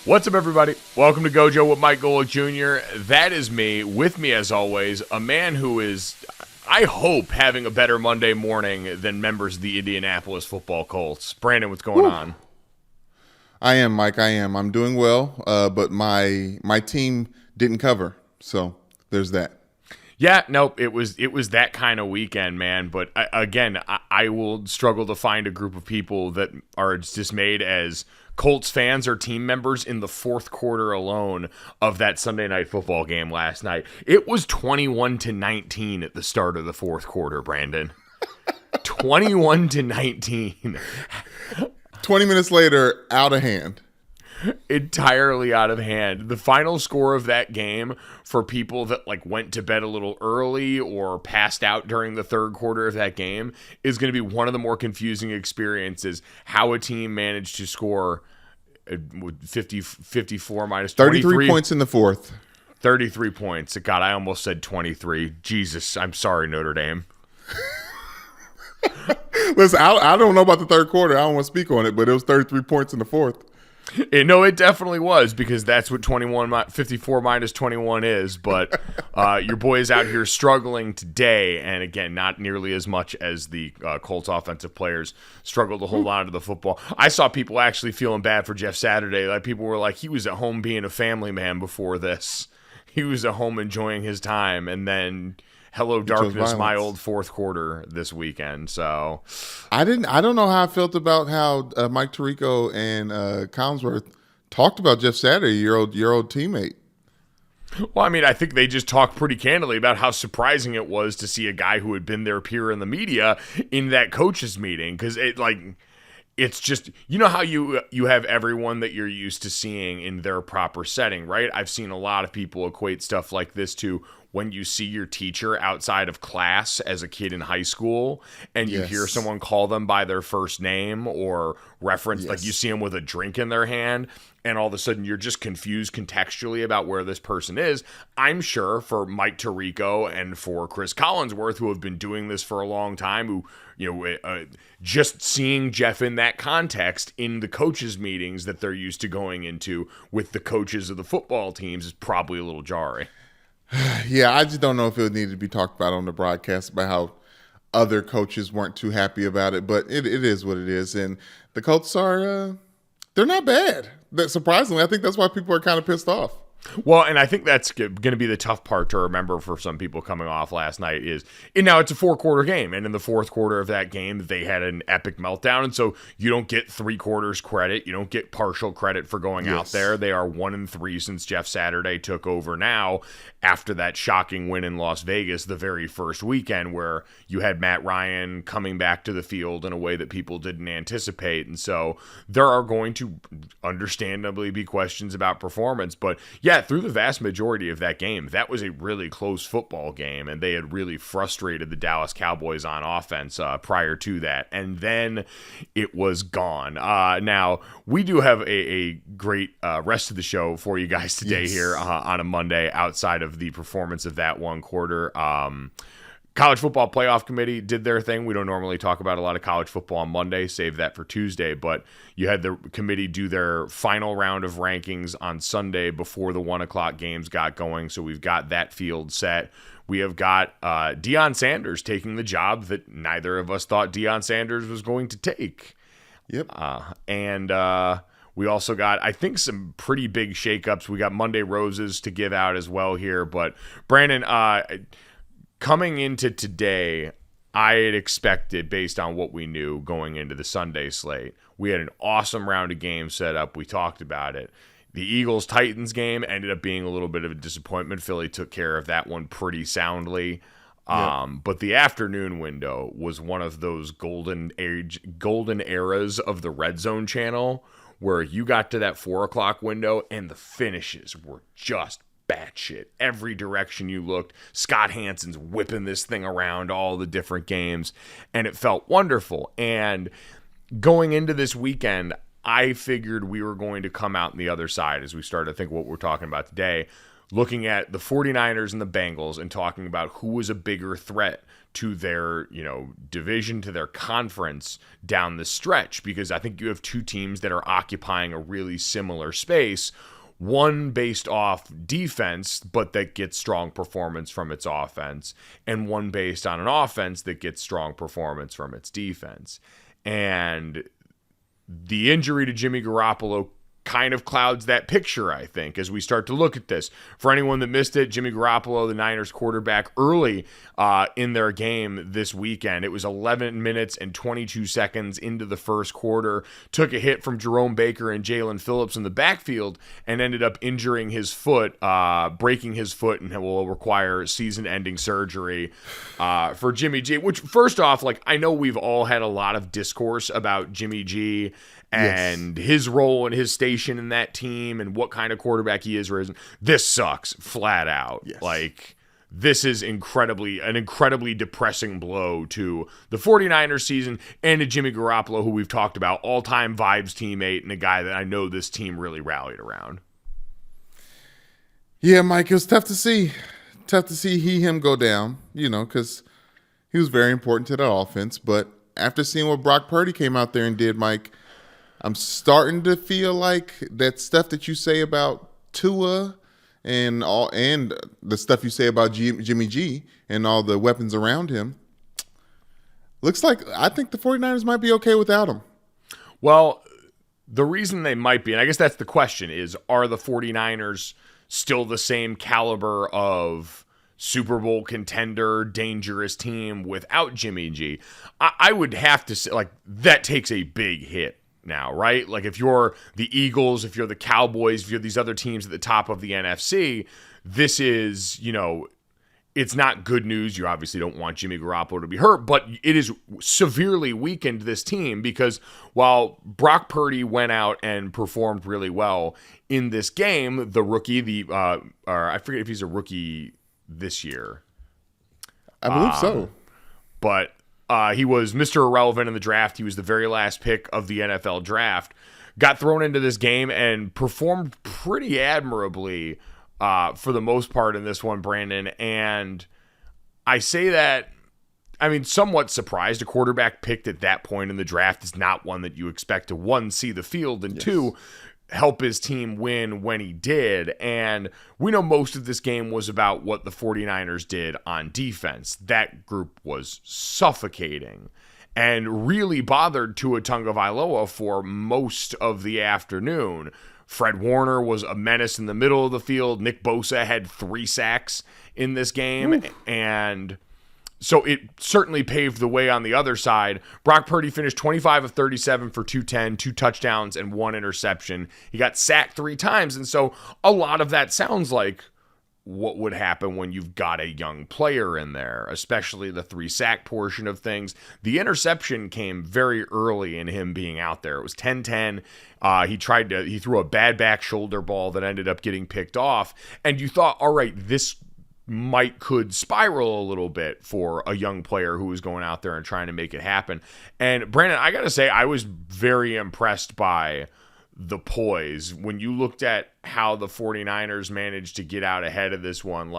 What's up, everybody? Welcome to Gojo with Mike Golick Jr. That is me. With me, as always, a man who is, I hope, having a better Monday morning than members of the Indianapolis football Colts. Brandon, what's going on? I am, Mike. I am. I'm doing well, but my team didn't cover, so there's that. Yeah, nope. It was that kind of weekend, man. But I will struggle to find a group of people that are as dismayed as Colts fans or team members in the fourth quarter alone of that Sunday night football game last night. It was 21-19 at the start of the fourth quarter, Brandon. 21-19. 20 minutes later, out of hand. Entirely out of hand. The final score of that game for people that went to bed a little early or passed out during the third quarter of that game is going to be one of the more confusing experiences. How a team managed to score 54 minus 33 points in the fourth. 33 points. God, I almost said 23. Jesus, I'm sorry, Notre Dame. Listen, I don't know about the third quarter. I don't want to speak on it, but it was 33 points in the fourth. No, it definitely was, because that's what 54 minus 21 is. But your boy is out here struggling today, and again, not nearly as much as the Colts offensive players struggled to hold on to the football. I saw people actually feeling bad for Jeff Saturday. Like, people were like, he was at home being a family man before this. He was at home enjoying his time, and then hello darkness, my old fourth quarter this weekend. So I don't know how I felt about how Mike Tirico and Collinsworth talked about Jeff Saturday, your old teammate. Well, I mean, I think they just talked pretty candidly about how surprising it was to see a guy who had been their peer in the media in that coaches meeting, because it's just, you know how you have everyone that you're used to seeing in their proper setting, right? I've seen a lot of people equate stuff like this to when you see your teacher outside of class as a kid in high school and you hear someone call them by their first name or reference, like you see them with a drink in their hand, and all of a sudden you're just confused contextually about where this person is. I'm sure for Mike Tirico and for Chris Collinsworth, who have been doing this for a long time, who, just seeing Jeff in that context in the coaches' meetings that they're used to going into with the coaches of the football teams is probably a little jarring. Yeah, I just don't know if it needed to be talked about on the broadcast about how other coaches weren't too happy about it, but it is what it is. And the Colts are, they're not bad. Surprisingly, I think that's why people are kind of pissed off. Well, and I think that's going to be the tough part to remember for some people coming off last night is, and now it's a 4-quarter game, and in the fourth quarter of that game, they had an epic meltdown, and so you don't get 3 quarters credit, you don't get partial credit for going out there. They are 1-3 since Jeff Saturday took over now, after that shocking win in Las Vegas the very first weekend, where you had Matt Ryan coming back to the field in a way that people didn't anticipate, and so there are going to understandably be questions about performance, but yeah, through the vast majority of that game, that was a really close football game, and they had really frustrated the Dallas Cowboys on offense prior to that, and then it was gone. Now, we do have a great rest of the show for you guys today here on a Monday outside of the performance of that one quarter. College Football Playoff Committee did their thing. We don't normally talk about a lot of college football on Monday, save that for Tuesday, but you had the committee do their final round of rankings on Sunday before the 1 o'clock games got going, so we've got that field set. We have got Deion Sanders taking the job that neither of us thought Deion Sanders was going to take. Yep. We also got, I think, some pretty big shakeups. We got Monday Roses to give out as well here, but Brandon, coming into today, I had expected, based on what we knew going into the Sunday slate, we had an awesome round of games set up. We talked about it. The Eagles-Titans game ended up being a little bit of a disappointment. Philly took care of that one pretty soundly. But the afternoon window was one of those golden eras of the Red Zone channel, where you got to that 4 o'clock window and the finishes were just batshit. Every direction you looked, Scott Hansen's whipping this thing around all the different games, and it felt wonderful. And going into this weekend, I figured we were going to come out on the other side as we started to think what we're talking about today. looking at the 49ers and the Bengals and talking about who was a bigger threat to their, division, to their conference down the stretch, because I think you have two teams that are occupying a really similar space. One based off defense, but that gets strong performance from its offense, and one based on an offense that gets strong performance from its defense. And the injury to Jimmy Garoppolo kind of clouds that picture, I think, as we start to look at this. For anyone that missed it, Jimmy Garoppolo, the Niners quarterback, early in their game this weekend, it was 11 minutes and 22 seconds into the first quarter, took a hit from Jerome Baker and Jalen Phillips in the backfield and ended up injuring his foot, breaking his foot, and will require season-ending surgery for Jimmy G. Which, first off, I know we've all had a lot of discourse about Jimmy G and his role and his station in that team and what kind of quarterback he is. This sucks flat out. Yes. This is an incredibly depressing blow to the 49ers season and to Jimmy Garoppolo, who we've talked about, all-time vibes teammate and a guy that I know this team really rallied around. Yeah, Mike, it was tough to see. Him go down, because he was very important to that offense. But after seeing what Brock Purdy came out there and did, Mike, I'm starting to feel like that stuff that you say about Tua and the stuff you say about Jimmy G and all the weapons around him, looks like I think the 49ers might be okay without him. Well, the reason they might be, and I guess that's the question, is are the 49ers still the same caliber of Super Bowl contender, dangerous team without Jimmy G? I would have to say, that takes a big hit now, right? If you're the Eagles, if you're the Cowboys, if you're these other teams at the top of the NFC, this is, it's not good news. You obviously don't want Jimmy Garoppolo to be hurt, but it is severely weakened this team, because while Brock Purdy went out and performed really well in this game, the rookie, I forget if he's a rookie this year. I believe so. But he was Mr. Irrelevant in the draft. He was the very last pick of the NFL draft. Got thrown into this game and performed pretty admirably for the most part in this one, Brandon. And I say that, somewhat surprised. A quarterback picked at that point in the draft is not one that you expect to, one, see the field, and two, help his team win when he did. And we know most of this game was about what the 49ers did on defense. That group was suffocating and really bothered Tua Tagovailoa for most of the afternoon. Fred Warner was a menace in the middle of the field. Nick Bosa had 3 sacks in this game. Ooh. And so it certainly paved the way on the other side. Brock Purdy finished 25 of 37 for 210, 2 touchdowns, and 1 interception. He got sacked 3 times, and so a lot of that sounds like what would happen when you've got a young player in there, especially the 3 sack portion of things. The interception came very early in him being out there. It was 10-10. He threw a bad back shoulder ball that ended up getting picked off, and you thought, all right, this could spiral a little bit for a young player who was going out there and trying to make it happen. And Brandon, I got to say, I was very impressed by the poise. When you looked at how the 49ers managed to get out ahead of this one,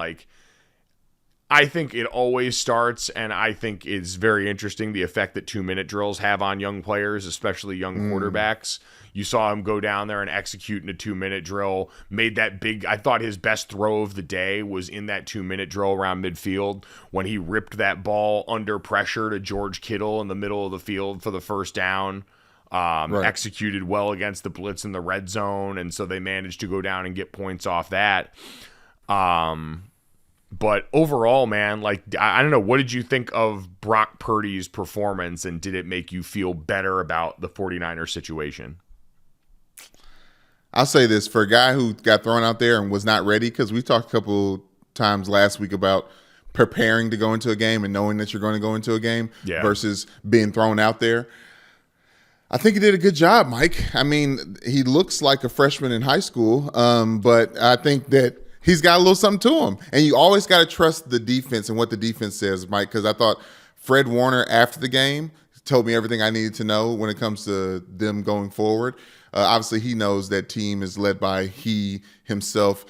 I think it always starts, and I think it's very interesting, the effect that 2-minute drills have on young players, especially young quarterbacks. You saw him go down there and execute in a 2-minute drill, made that big, I thought his best throw of the day was in that 2-minute drill around midfield when he ripped that ball under pressure to George Kittle in the middle of the field for the first down. Right. Executed well against the blitz in the red zone, and so they managed to go down and get points off that. But overall, man, I don't know, what did you think of Brock Purdy's performance, and did it make you feel better about the 49ers situation? I'll say this, for a guy who got thrown out there and was not ready, because we talked a couple times last week about preparing to go into a game and knowing that you're going to go into a game versus being thrown out there. I think he did a good job, Mike. He looks like a freshman in high school, but I think that he's got a little something to him. And you always got to trust the defense and what the defense says, Mike, because I thought Fred Warner after the game told me everything I needed to know when it comes to them going forward. Obviously, he knows that team is led by he himself,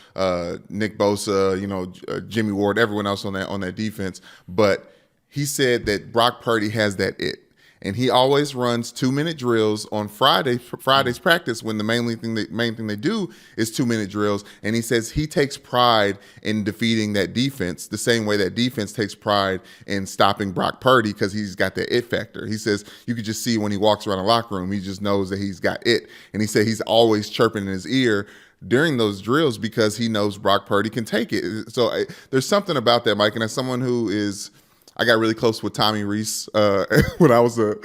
Nick Bosa, Jimmy Ward, everyone else on that defense. But he said that Brock Purdy has that it. And he always runs 2-minute drills on Friday's practice when the main thing they do is 2-minute drills. And he says he takes pride in defeating that defense the same way that defense takes pride in stopping Brock Purdy because he's got that it factor. He says you could just see when he walks around the locker room, he just knows that he's got it. And he said he's always chirping in his ear during those drills because he knows Brock Purdy can take it. So there's something about that, Mike. And as someone who is – I got really close with Tommy Reese when I was a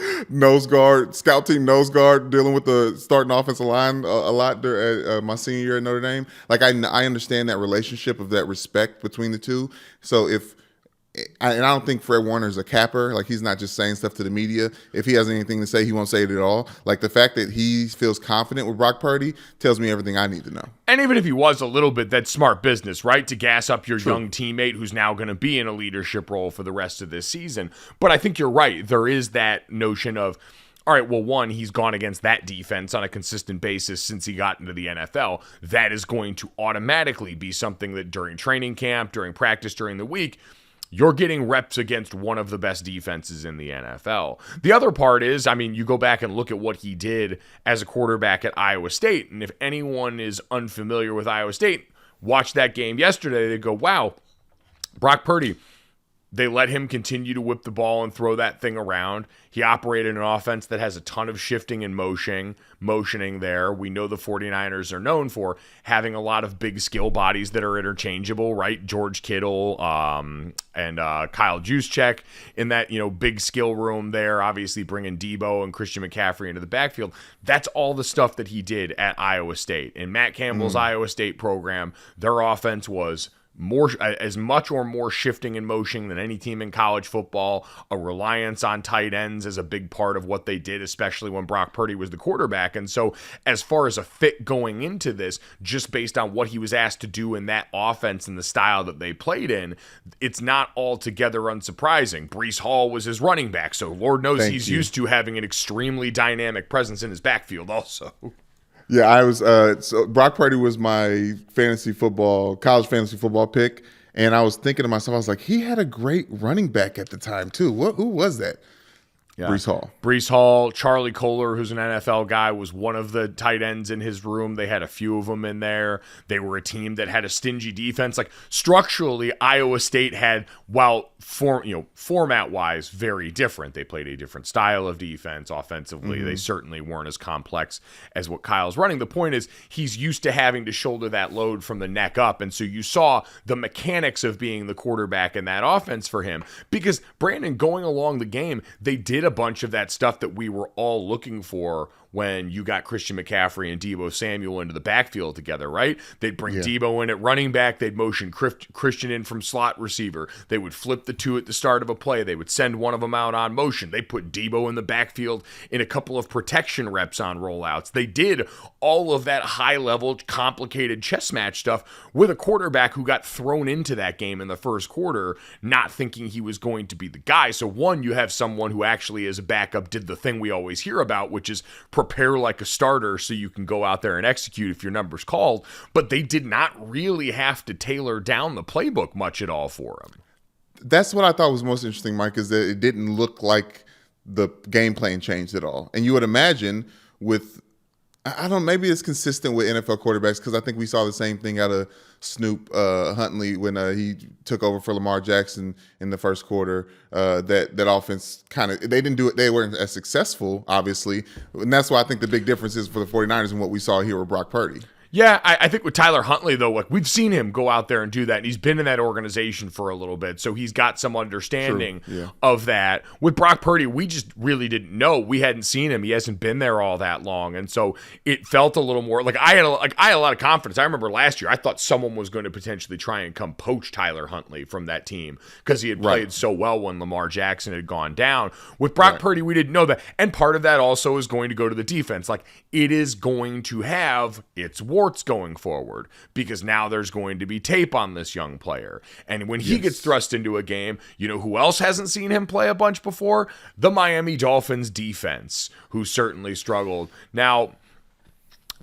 scout team nose guard, dealing with the starting offensive line a lot during my senior year at Notre Dame. Like I understand that relationship of that respect between the two. So I don't think Fred Warner's a capper. Like he's not just saying stuff to the media. If he has anything to say, he won't say it at all. Like the fact that he feels confident with Brock Purdy tells me everything I need to know. And even if he was a little bit, that's smart business, right? To gas up your young teammate who's now going to be in a leadership role for the rest of this season. But I think you're right. There is that notion of, all right, well, one, he's gone against that defense on a consistent basis since he got into the NFL. That is going to automatically be something that during training camp, during practice, during the week, you're getting reps against one of the best defenses in the NFL. The other part is, you go back and look at what he did as a quarterback at Iowa State. And if anyone is unfamiliar with Iowa State, watch that game yesterday. They go, wow, Brock Purdy, they let him continue to whip the ball and throw that thing around. He operated an offense that has a ton of shifting and motioning there. We know the 49ers are known for having a lot of big skill bodies that are interchangeable, right? George Kittle and Kyle Juszczyk in that, big skill room there, obviously bringing Debo and Christian McCaffrey into the backfield. That's all the stuff that he did at Iowa State. In Matt Campbell's Iowa State program, their offense was as much or more shifting and motion than any team in college football. A reliance on tight ends is a big part of what they did, especially when Brock Purdy was the quarterback. And so as far as a fit going into this, just based on what he was asked to do in that offense and the style that they played in, it's not altogether unsurprising. Breece Hall was his running back, so Lord knows he's used to having an extremely dynamic presence in his backfield also. Yeah, I was. So Brock Purdy was my college fantasy football pick, and I was thinking to myself, I was like, he had a great running back at the time too. Who was that? Yeah. Breece Hall, Charlie Kolar, who's an NFL guy, was one of the tight ends in his room. They had a few of them in there. They were a team that had a stingy defense. Like structurally, Iowa State had, while format-wise, very different. They played a different style of defense offensively. They certainly weren't as complex as what Kyle's running. The point is, he's used to having to shoulder that load from the neck up, and so you saw the mechanics of being the quarterback in that offense for him. Because Brandon, going along the game, they did a bunch of that stuff that we were all looking for when you got Christian McCaffrey and Deebo Samuel into the backfield together, right? They'd bring Deebo in at running back. They'd motion Christian in from slot receiver. They would flip the two at the start of a play. They would send one of them out on motion. They put Deebo in the backfield in a couple of protection reps on rollouts. They did all of that high-level, complicated chess match stuff with a quarterback who got thrown into that game in the first quarter, not thinking he was going to be the guy. So one, you have someone who actually as a backup did the thing we always hear about, which is prepare like a starter so you can go out there and execute if your number's called. But they did not really have to tailor down the playbook much at all for him. That's what I thought was most interesting, Mike, is that it didn't look like the game plan changed at all. And you would imagine with, I don't know, maybe it's consistent with NFL quarterbacks because I think we saw the same thing out of Snoop Huntley when he took over for Lamar Jackson in the first quarter. That offense kind of, they didn't do it. They weren't as successful, obviously. And that's why I think the big difference is for the 49ers and what we saw here with Brock Purdy. Yeah, I think with Tyler Huntley, though, like we've seen him go out there and do that, and he's been in that organization for a little bit, so he's got some understanding of that. With Brock Purdy, we just really didn't know. We hadn't seen him. He hasn't been there all that long, and so it felt a little more like I had a lot of confidence. I remember last year, I thought someone was going to potentially try and come poach Tyler Huntley from that team because he had played so well when Lamar Jackson had gone down. With Brock Purdy, we didn't know that, and part of that also is going to go to the defense. Like it is going to have its war reports going forward, because now there's going to be tape on this young player. And when he gets thrust into a game, you know who else hasn't seen him play a bunch before? The Miami Dolphins defense, who certainly struggled. Now,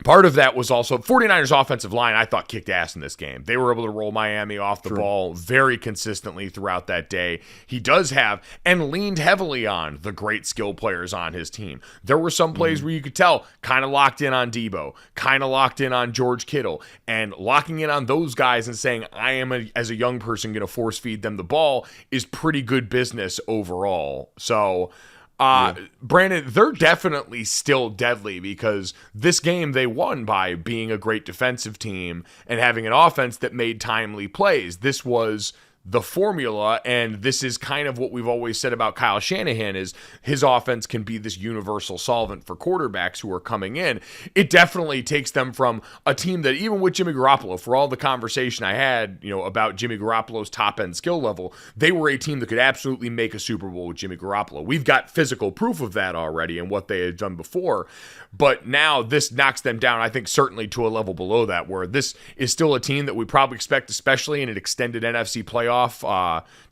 part of that was also 49ers offensive line, I thought, kicked ass in this game. They were able to roll Miami off the ball very consistently throughout that day. He does have, and leaned heavily on, the great skill players on his team. There were some plays where you could tell, kind of locked in on Debo, kind of locked in on George Kittle, and locking in on those guys and saying, I am, as a young person, going to force feed them the ball is pretty good business overall. So, Brandon, they're definitely still deadly, because this game they won by being a great defensive team and having an offense that made timely plays. This was the formula, and this is kind of what we've always said about Kyle Shanahan, is his offense can be this universal solvent for quarterbacks who are coming in. It definitely takes them from a team that, even with Jimmy Garoppolo, for all the conversation I had, about Jimmy Garoppolo's top-end skill level, they were a team that could absolutely make a Super Bowl with Jimmy Garoppolo. We've got physical proof of that already and what they had done before, but now this knocks them down, I think, certainly to a level below that, where this is still a team that we probably expect, especially in an extended NFC playoff,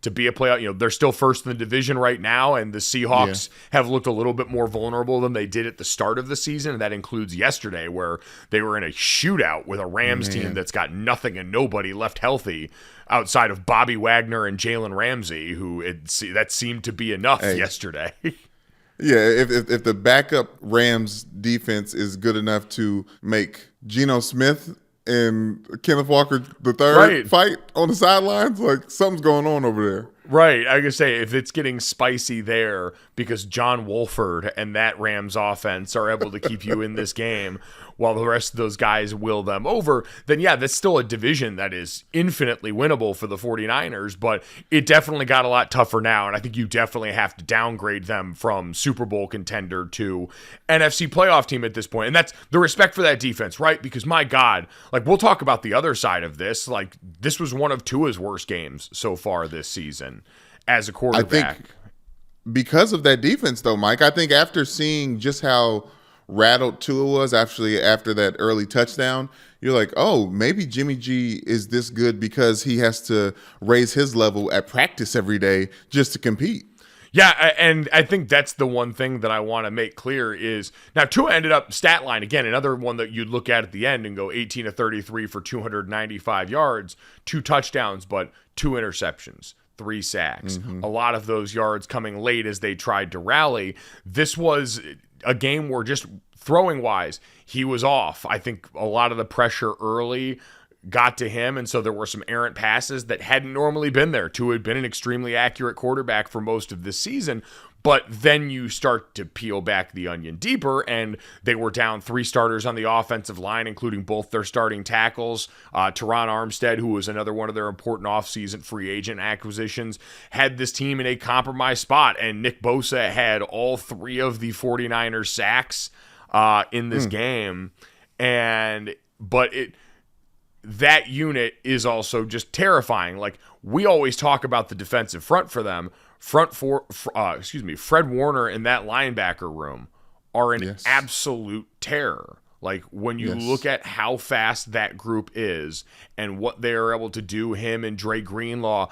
to be a playoff. They're still first in the division right now, and the Seahawks have looked a little bit more vulnerable than they did at the start of the season, and that includes yesterday, where they were in a shootout with a Rams team that's got nothing and nobody left healthy outside of Bobby Wagner and Jalen Ramsey, that seemed to be enough yesterday. Yeah, if the backup Rams defense is good enough to make Geno Smith and Kenneth Walker III fight on the sidelines, like, something's going on over there. Right. I could say, if it's getting spicy there because John Wolford and that Rams offense are able to keep you in this game while the rest of those guys will them over, then yeah, that's still a division that is infinitely winnable for the 49ers, but it definitely got a lot tougher now, and I think you definitely have to downgrade them from Super Bowl contender to NFC playoff team at this point, and that's the respect for that defense, right? Because, my God, like, we'll talk about the other side of this, like, this was one of Tua's worst games so far this season as a quarterback. I think because of that defense, though, Mike, I think after seeing just how rattled Tua was actually after that early touchdown, you're like, oh, maybe Jimmy G is this good because he has to raise his level at practice every day just to compete. Yeah, and I think that's the one thing that I want to make clear is, now Tua ended up, stat line, again, another one that you'd look at the end and go 18 of 33 for 295 yards, 2 touchdowns, but 2 interceptions, 3 sacks. A lot of those yards coming late as they tried to rally. This was a game where, just throwing wise, he was off. I think a lot of the pressure early got to him, and so there were some errant passes that hadn't normally been there. Tua had been an extremely accurate quarterback for most of this season, but then you start to peel back the onion deeper, and they were down 3 starters on the offensive line, including both their starting tackles. Teron Armstead, who was another one of their important offseason free agent acquisitions, had this team in a compromised spot, and Nick Bosa had all 3 of the 49ers sacks in this game, but that unit is also just terrifying. Like, we always talk about the defensive front for them. Fred Warner and that linebacker room are an absolute terror. Like, when you look at how fast that group is and what they are able to do, him and Dre Greenlaw,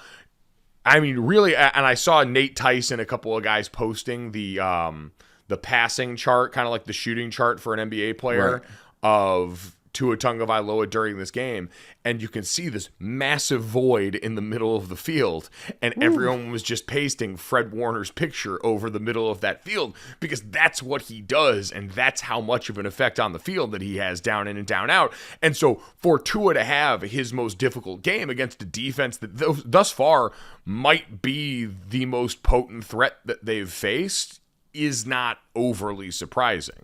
I mean, really, and I saw Nate Tyson, a couple of guys posting the passing chart, kind of like the shooting chart for an NBA player of Tua Tagovailoa during this game, and you can see this massive void in the middle of the field, and everyone was just pasting Fred Warner's picture over the middle of that field, because that's what he does, and that's how much of an effect on the field that he has down in and down out. And so for Tua to have his most difficult game against a defense that thus far might be the most potent threat that they've faced is not overly surprising.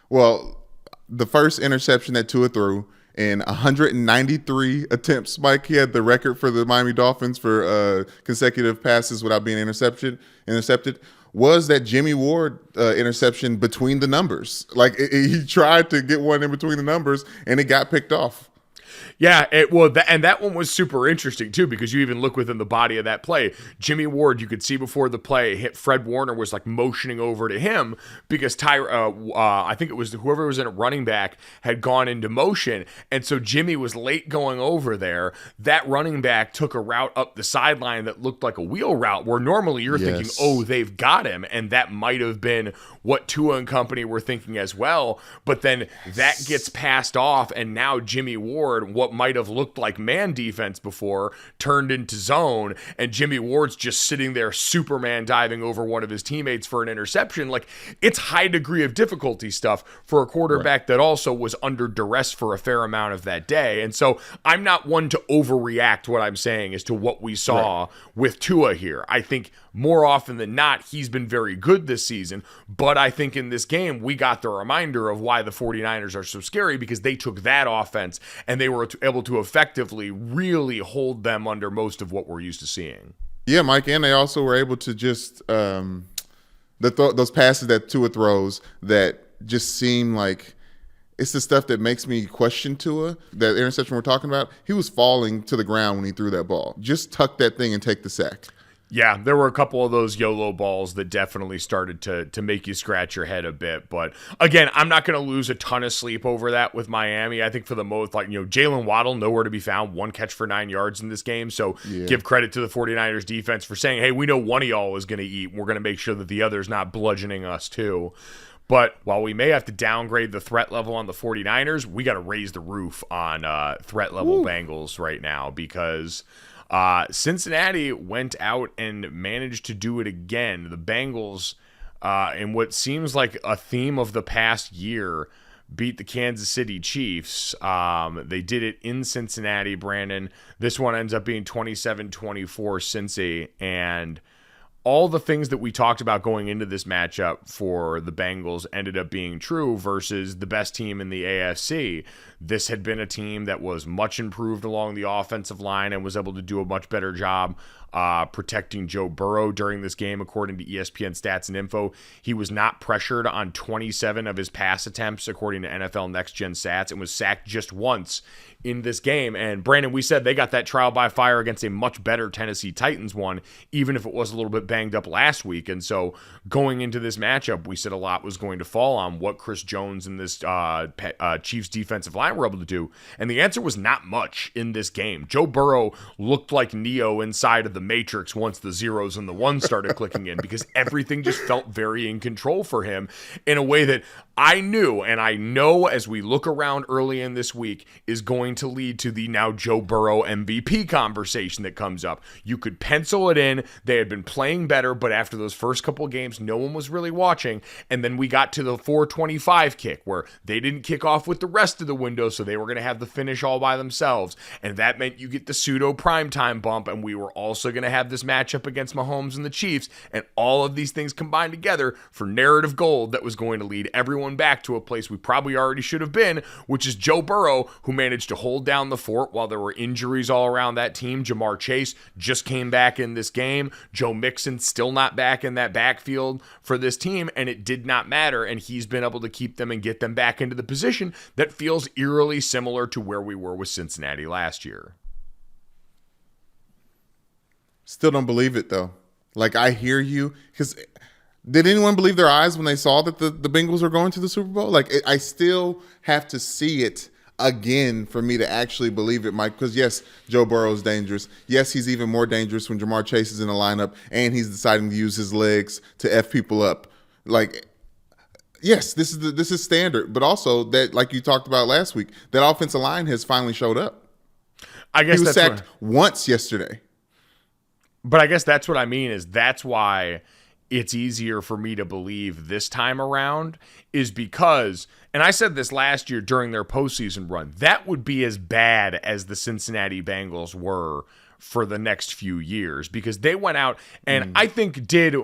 Well, the first interception that Tua threw in 193 attempts, Mike, he had the record for the Miami Dolphins for consecutive passes without being intercepted, was that Jimmy Ward interception between the numbers. Like, he tried to get one in between the numbers, and it got picked off. Yeah, and that one was super interesting too, because you even look within the body of that play. Jimmy Ward, you could see before the play hit, Fred Warner was like motioning over to him because I think it was whoever was in a running back had gone into motion, and so Jimmy was late going over there. That running back took a route up the sideline that looked like a wheel route, where normally you're thinking, oh, they've got him, and that might have been what Tua and company were thinking as well. But then that gets passed off, and now Jimmy Ward, what might have looked like man defense before, turned into zone, and Jimmy Ward's just sitting there Superman diving over one of his teammates for an interception. Like, it's high degree of difficulty stuff for a quarterback that also was under duress for a fair amount of that day. And so I'm not one to overreact. What I'm saying as to what we saw with Tua here. I think more often than not, he's been very good this season, but I think in this game, we got the reminder of why the 49ers are so scary, because they took that offense and they were able to effectively really hold them under most of what we're used to seeing. Yeah, Mike, and they also were able to just those passes that Tua throws that just seem like it's the stuff that makes me question Tua. That interception we're talking about, he was falling to the ground when he threw that ball. Just tuck that thing and take the sack. Yeah, there were a couple of those YOLO balls that definitely started to make you scratch your head a bit. But again, I'm not going to lose a ton of sleep over that with Miami. I think for the most, Jalen Waddle, nowhere to be found, 1 catch for 9 yards in this game. So give credit to the 49ers defense for saying, hey, we know one of y'all is going to eat. We're going to make sure that the other's not bludgeoning us too. But while we may have to downgrade the threat level on the 49ers, we got to raise the roof on threat level Bengals right now, because Cincinnati went out and managed to do it again. The Bengals, in what seems like a theme of the past year, beat the Kansas City Chiefs. They did it in Cincinnati, Brandon. This one ends up being 27-24 Cincy, and all the things that we talked about going into this matchup for the Bengals ended up being true versus the best team in the AFC. This had been a team that was much improved along the offensive line and was able to do a much better job protecting Joe Burrow during this game. According to ESPN Stats and Info, he was not pressured on 27 of his pass attempts, according to NFL Next Gen Stats, and was sacked just once in this game. And Brandon, we said they got that trial by fire against a much better Tennessee Titans one, even if it was a little bit banged up last week. And so going into this matchup, we said a lot was going to fall on what Chris Jones and this Chiefs defensive line were able to do. And the answer was not much in this game. Joe Burrow looked like Neo inside of the Matrix once the zeros and the ones started clicking in, because everything just felt very in control for him in a way that I knew, and I know as we look around early in this week, is going to lead to the now Joe Burrow MVP conversation that comes up. You could pencil it in. They had been playing better, but after those first couple of games, no one was really watching. And then we got to the 425 kick where they didn't kick off with the rest of the window, so they were going to have the finish all by themselves. And that meant you get the pseudo primetime bump, and we were also going to have this matchup against Mahomes and the Chiefs, and all of these things combined together for narrative gold that was going to lead everyone back to a place we probably already should have been, which is Joe Burrow, who managed to hold down the fort while there were injuries all around that team. Jamar Chase just came back in this game. Joe Mixon still not back in that backfield for this team, and it did not matter, and he's been able to keep them and get them back into the position that feels eerily similar to where we were with Cincinnati last year. Still don't believe it, though. Like, I hear you, because did anyone believe their eyes when they saw that the Bengals were going to the Super Bowl? Like, I still have to see it again for me to actually believe it, Mike, because yes, Joe Burrow is dangerous. Yes, he's even more dangerous when Jamar Chase is in the lineup and he's deciding to use his legs to F people up. Like, yes, this is standard, but also that, like you talked about last week, that offensive line has finally showed up. I guess he was sacked once yesterday. But I guess that's what I mean, is that's why it's easier for me to believe this time around, is because, and I said this last year during their postseason run, that would be as bad as the Cincinnati Bengals were for the next few years, because they went out and I think did,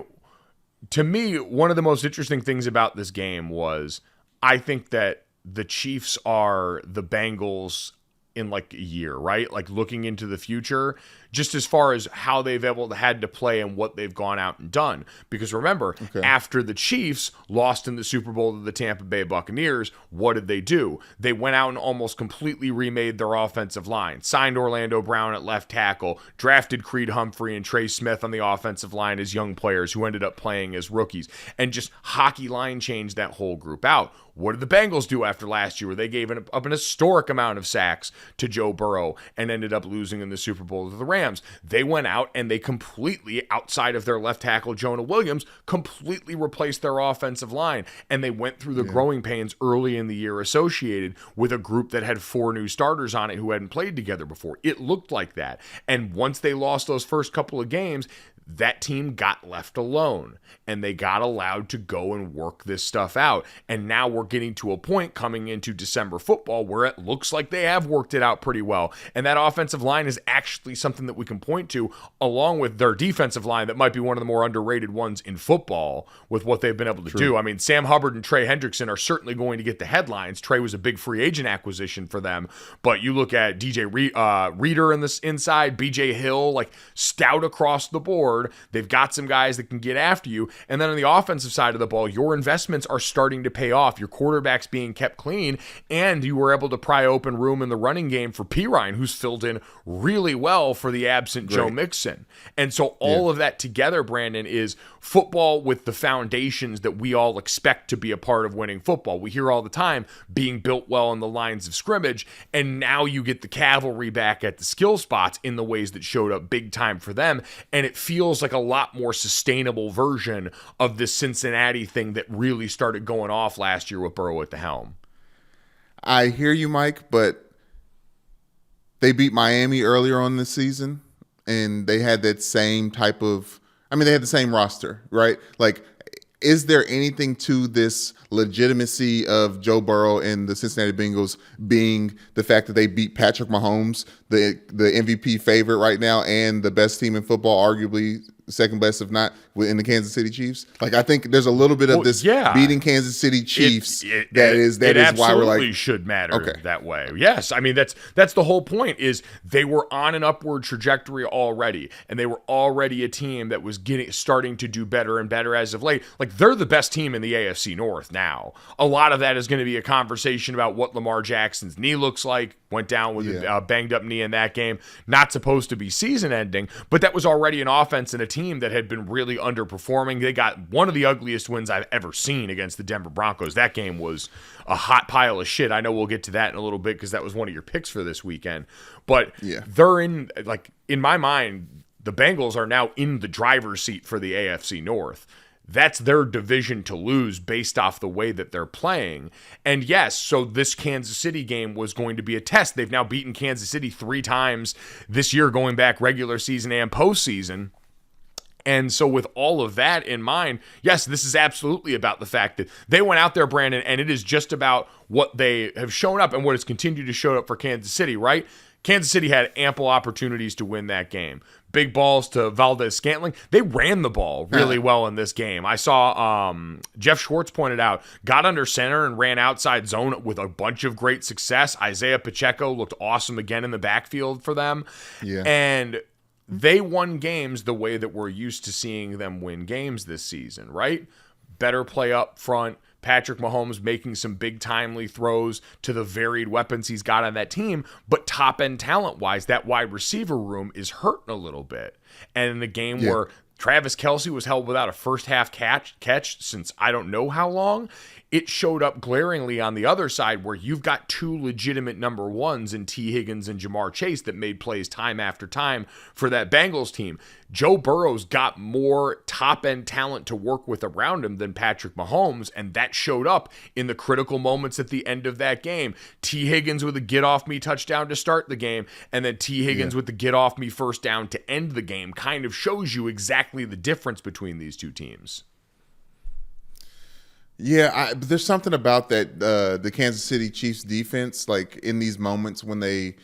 to me, one of the most interesting things about this game was I think that the Chiefs are the Bengals in like a year, right? Like looking into the future, just as far as how they've had to play and what they've gone out and done. Because remember, after the Chiefs lost in the Super Bowl to the Tampa Bay Buccaneers, what did they do? They went out and almost completely remade their offensive line, signed Orlando Brown at left tackle, drafted Creed Humphrey and Trey Smith on the offensive line as young players who ended up playing as rookies, and just hockey line changed that whole group out. What did the Bengals do after last year, where they gave up an historic amount of sacks to Joe Burrow and ended up losing in the Super Bowl to the Rams? They went out and they completely, outside of their left tackle, Jonah Williams, completely replaced their offensive line. And they went through the growing pains early in the year associated with a group that had 4 new starters on it who hadn't played together before. It looked like that. And once they lost those first couple of games, that team got left alone and they got allowed to go and work this stuff out. And now we're getting to a point coming into December football where it looks like they have worked it out pretty well. And that offensive line is actually something that we can point to, along with their defensive line that might be one of the more underrated ones in football with what they've been able to do. I mean, Sam Hubbard and Trey Hendrickson are certainly going to get the headlines. Trey was a big free agent acquisition for them, but you look at DJ Reader in this inside, BJ Hill, like stout across the board. They've got some guys that can get after you. And then on the offensive side of the ball, your investments are starting to pay off. Your quarterback's being kept clean, and you were able to pry open room in the running game for Pirine, who's filled in really well for the absent Joe Mixon. And so all of that together, Brandon, is football with the foundations that we all expect to be a part of winning football. We hear all the time being built well in the lines of scrimmage, and now you get the cavalry back at the skill spots in the ways that showed up big time for them. And it feels like a lot more sustainable version of this Cincinnati thing that really started going off last year with Burrow at the helm. I hear you, Mike, but they beat Miami earlier on this season, and they had that same type of – they had the same roster, right? Like, is there anything to this legitimacy of Joe Burrow and the Cincinnati Bengals being the fact that they beat Patrick Mahomes, the MVP favorite right now, and the best team in football, arguably second best, if not, in the Kansas City Chiefs? Like, I think there's a little bit of this beating Kansas City Chiefs that is why we're like, should matter that way. Yes, that's the whole point. Is they were on an upward trajectory already, and they were already a team that was starting to do better and better as of late. Like, they're the best team in the AFC North now. A lot of that is going to be a conversation about what Lamar Jackson's knee looks like. Went down with a banged up knee in that game. Not supposed to be season ending, but that was already an offense and a team that had been really underperforming. They got one of the ugliest wins I've ever seen against the Denver Broncos. That game was a hot pile of shit. I know we'll get to that in a little bit because that was one of your picks for this weekend. But they're in my mind, the Bengals are now in the driver's seat for the AFC North. That's their division to lose based off the way that they're playing. And yes, so this Kansas City game was going to be a test. They've now beaten Kansas City 3 times this year, going back regular season and postseason. And so with all of that in mind, yes, this is absolutely about the fact that they went out there, Brandon, and it is just about what they have shown up and what has continued to show up for Kansas City, right? Kansas City had ample opportunities to win that game. Big balls to Valdez-Scantling. They ran the ball really well in this game. I saw Jeff Schwartz pointed out, got under center and ran outside zone with a bunch of great success. Isaiah Pacheco looked awesome again in the backfield for them. Yeah. And they won games the way that we're used to seeing them win games this season, right? Better play up front. Patrick Mahomes making some big timely throws to the varied weapons he's got on that team, but top-end talent-wise, that wide receiver room is hurting a little bit. And in the game where Travis Kelce was held without a first-half catch since I don't know how long, it showed up glaringly on the other side where you've got 2 legitimate number ones in T. Higgins and Jamar Chase that made plays time after time for that Bengals team. Joe Burrow's got more top-end talent to work with around him than Patrick Mahomes, and that showed up in the critical moments at the end of that game. T. Higgins with a get-off-me touchdown to start the game, and then T. Higgins with the get-off-me first down to end the game kind of shows you exactly the difference between these two teams. Yeah, but there's something about that the Kansas City Chiefs defense, like in these moments when they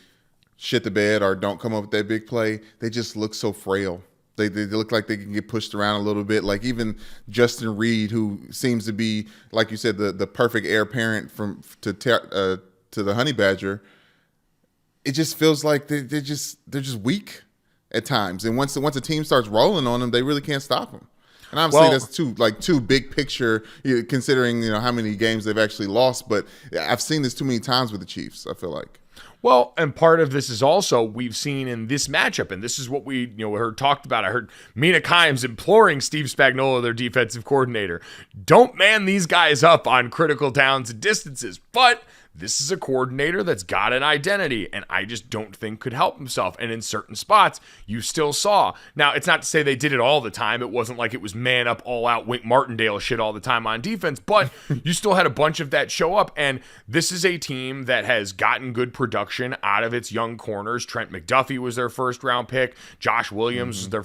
shit the bed or don't come up with that big play, they just look so frail. They look like they can get pushed around a little bit. Like even Justin Reed, who seems to be, like you said, the perfect heir apparent to the Honey Badger, it just feels like they're just weak at times. And once a team starts rolling on them, they really can't stop them. And obviously that's too big picture, considering how many games they've actually lost. But I've seen this too many times with the Chiefs, I feel like. Well, and part of this is also we've seen in this matchup, and this is what we heard talked about. I heard Mina Kimes imploring Steve Spagnuolo, their defensive coordinator, don't man these guys up on critical downs and distances. But this is a coordinator that's got an identity, and I just don't think could help himself. And in certain spots, you still saw. Now, it's not to say they did it all the time. It wasn't like it was man up, all out Wink Martindale shit all the time on defense, but you still had a bunch of that show up. And this is a team that has gotten good production out of its young corners. Trent McDuffie was their first round pick. Josh Williams is their,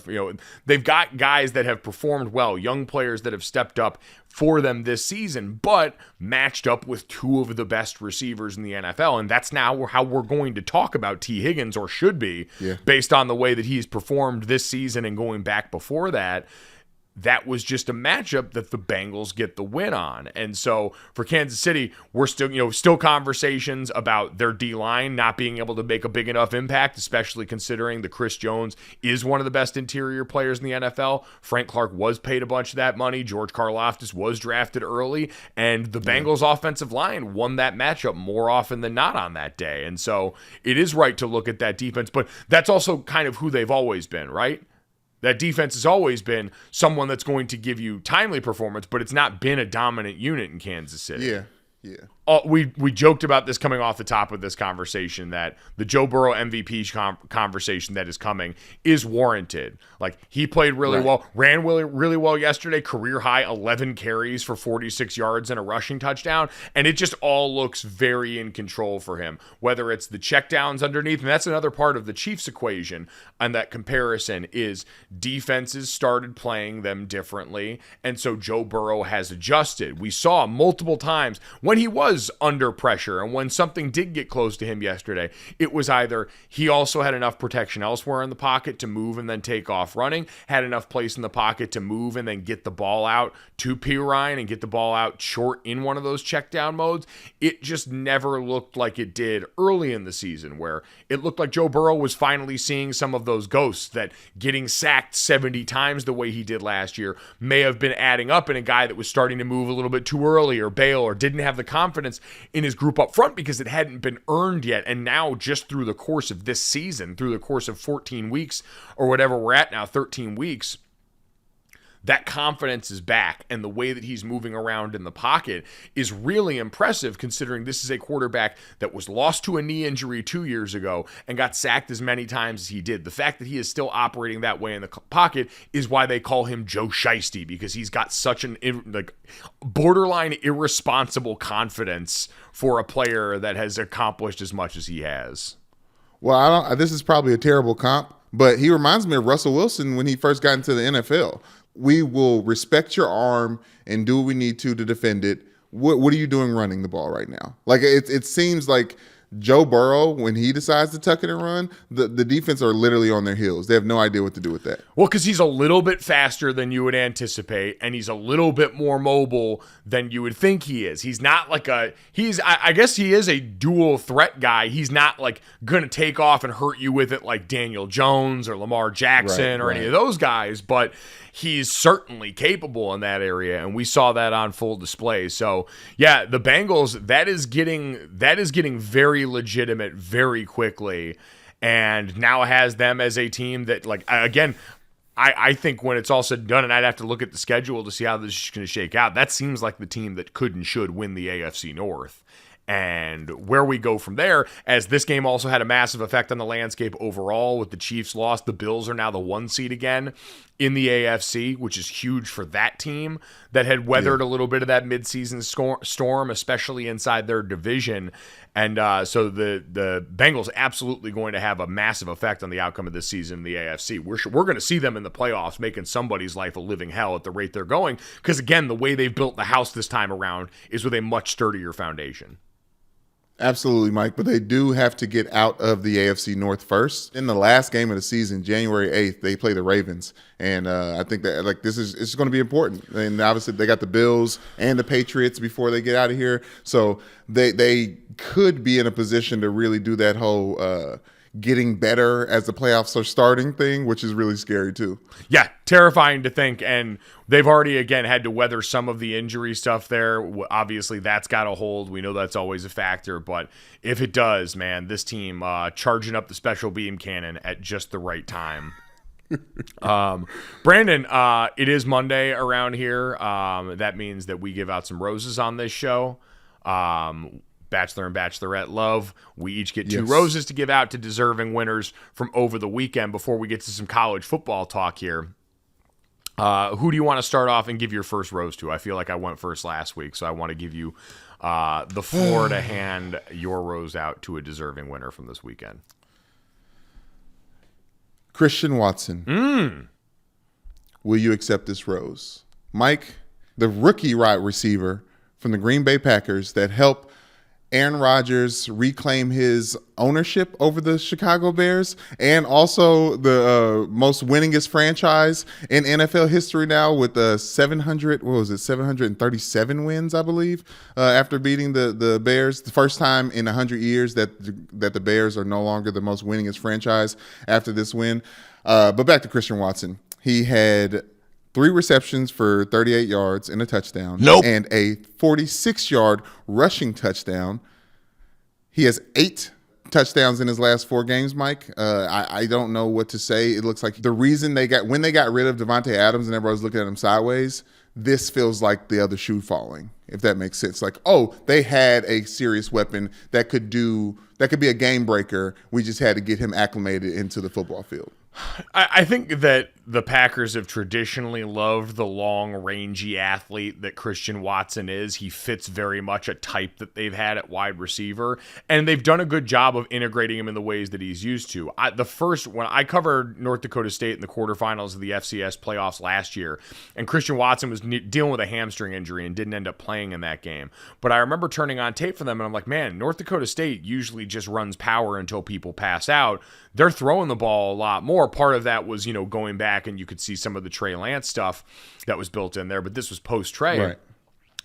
they've got guys that have performed well, young players that have stepped up for them this season, but matched up with two of the best receivers in the NFL. And that's now how we're going to talk about T. Higgins, or should be, based on the way that he's performed this season and going back before that. That was just a matchup that the Bengals get the win on. And so for Kansas City, we're still conversations about their D-line not being able to make a big enough impact, especially considering that Chris Jones is one of the best interior players in the NFL. Frank Clark was paid a bunch of that money. George Karlaftis was drafted early, and the Bengals offensive line won that matchup more often than not on that day. And so it is right to look at that defense, but that's also kind of who they've always been, right? That defense has always been someone that's going to give you timely performance, but it's not been a dominant unit in Kansas City. Yeah. We joked about this coming off the top of this conversation, that the Joe Burrow MVP conversation that is coming is warranted. Like, he played really well, ran really well yesterday, career high 11 carries for 46 yards and a rushing touchdown, and it just all looks very in control for him, whether it's the checkdowns underneath. And that's another part of the Chiefs equation and that comparison is defenses started playing them differently, and so Joe Burrow has adjusted. We saw multiple times when he was under pressure, and when something did get close to him yesterday, it was either he also had enough protection elsewhere in the pocket to move and then take off running, had enough place in the pocket to move and then get the ball out to P. Ryan and get the ball out short in one of those check down modes. It just never looked like it did early in the season, where it looked like Joe Burrow was finally seeing some of those ghosts, that getting sacked 70 times the way he did last year may have been adding up in a guy that was starting to move a little bit too early or bail or didn't have the confidence in his group up front because it hadn't been earned yet. And now, just through the course of this season, through the course of 14 weeks or whatever we're at now, 13 weeks, that confidence is back, and the way that he's moving around in the pocket is really impressive, considering this is a quarterback that was lost to a knee injury 2 years ago and got sacked as many times as he did. The fact that he is still operating that way in the pocket is why they call him Joe Shiesty, because he's got such an borderline irresponsible confidence for a player that has accomplished as much as he has. Well, this is probably a terrible comp, but he reminds me of Russell Wilson when he first got into the NFL. We will respect your arm and do what we need to defend it. What are you doing running the ball right now? Like, it seems like Joe Burrow, when he decides to tuck it and run, the defense are literally on their heels. They have no idea what to do with that. Well, because he's a little bit faster than you would anticipate, and he's a little bit more mobile than you would think he is. He's not like I guess he is a dual threat guy. He's not like going to take off and hurt you with it like Daniel Jones or Lamar Jackson or any of those guys, but he's certainly capable in that area, and we saw that on full display. So, yeah, the Bengals, that is getting very legitimate very quickly, and now has them as a team that, like, again, I think when it's all said and done, and I'd have to look at the schedule to see how this is going to shake out, that seems like the team that could and should win the AFC North. And where we go from there, as this game also had a massive effect on the landscape overall with the Chiefs loss, the Bills are now the 1 seed again in the AFC, which is huge for that team that had weathered a little bit of that midseason storm, especially inside their division. And so the Bengals absolutely going to have a massive effect on the outcome of this season in the AFC. We're going to see them in the playoffs making somebody's life a living hell at the rate they're going, because, again, the way they've built the house this time around is with a much sturdier foundation. Absolutely, Mike, but they do have to get out of the AFC North first. In the last game of the season, January 8th, they play the Ravens, and I think that it's going to be important. And obviously, they got the Bills and the Patriots before they get out of here, so they could be in a position to really do that whole getting better as the playoffs are starting thing, which is really scary too. Yeah, terrifying to think. And they've already, again, had to weather some of the injury stuff there. Obviously, that's got to hold. We know that's always a factor. But if it does, man, this team charging up the special beam cannon at just the right time. Brandon, it is Monday around here. That means that we give out some roses on this show. Bachelor and Bachelorette love. We each get two roses to give out to deserving winners from over the weekend. Before we get to some college football talk here, who do you want to start off and give your first rose to? I feel like I went first last week, so I want to give you the floor to hand your rose out to a deserving winner from this weekend. Christian Watson. Will you accept this rose? Mike, the rookie wide receiver from the Green Bay Packers that helped Aaron Rodgers reclaim his ownership over the Chicago Bears, and also the most winningest franchise in NFL history now with 737 wins, I believe, after beating the Bears. The first time in 100 years that the Bears are no longer the most winningest franchise after this win. But back to Christian Watson. He had 3 receptions for 38 yards and a touchdown. And a 46-yard rushing touchdown. He has 8 touchdowns in his last 4 games, Mike. I don't know what to say. It looks like the reason when they got rid of Devontae Adams and everybody was looking at him sideways, this feels like the other shoe falling, if that makes sense. Like, oh, they had a serious weapon that could be a game breaker. We just had to get him acclimated into the football field. I think that the Packers have traditionally loved the long, rangy athlete that Christian Watson is. He fits very much a type that they've had at wide receiver, and they've done a good job of integrating him in the ways that he's used to. When I covered North Dakota State in the quarterfinals of the FCS playoffs last year, and Christian Watson was dealing with a hamstring injury and didn't end up playing in that game. But I remember turning on tape for them, and I'm like, man, North Dakota State usually just runs power until people pass out. They're throwing the ball a lot more. Part of that was, going back, and you could see some of the Trey Lance stuff that was built in there, but this was post-Trey. Right.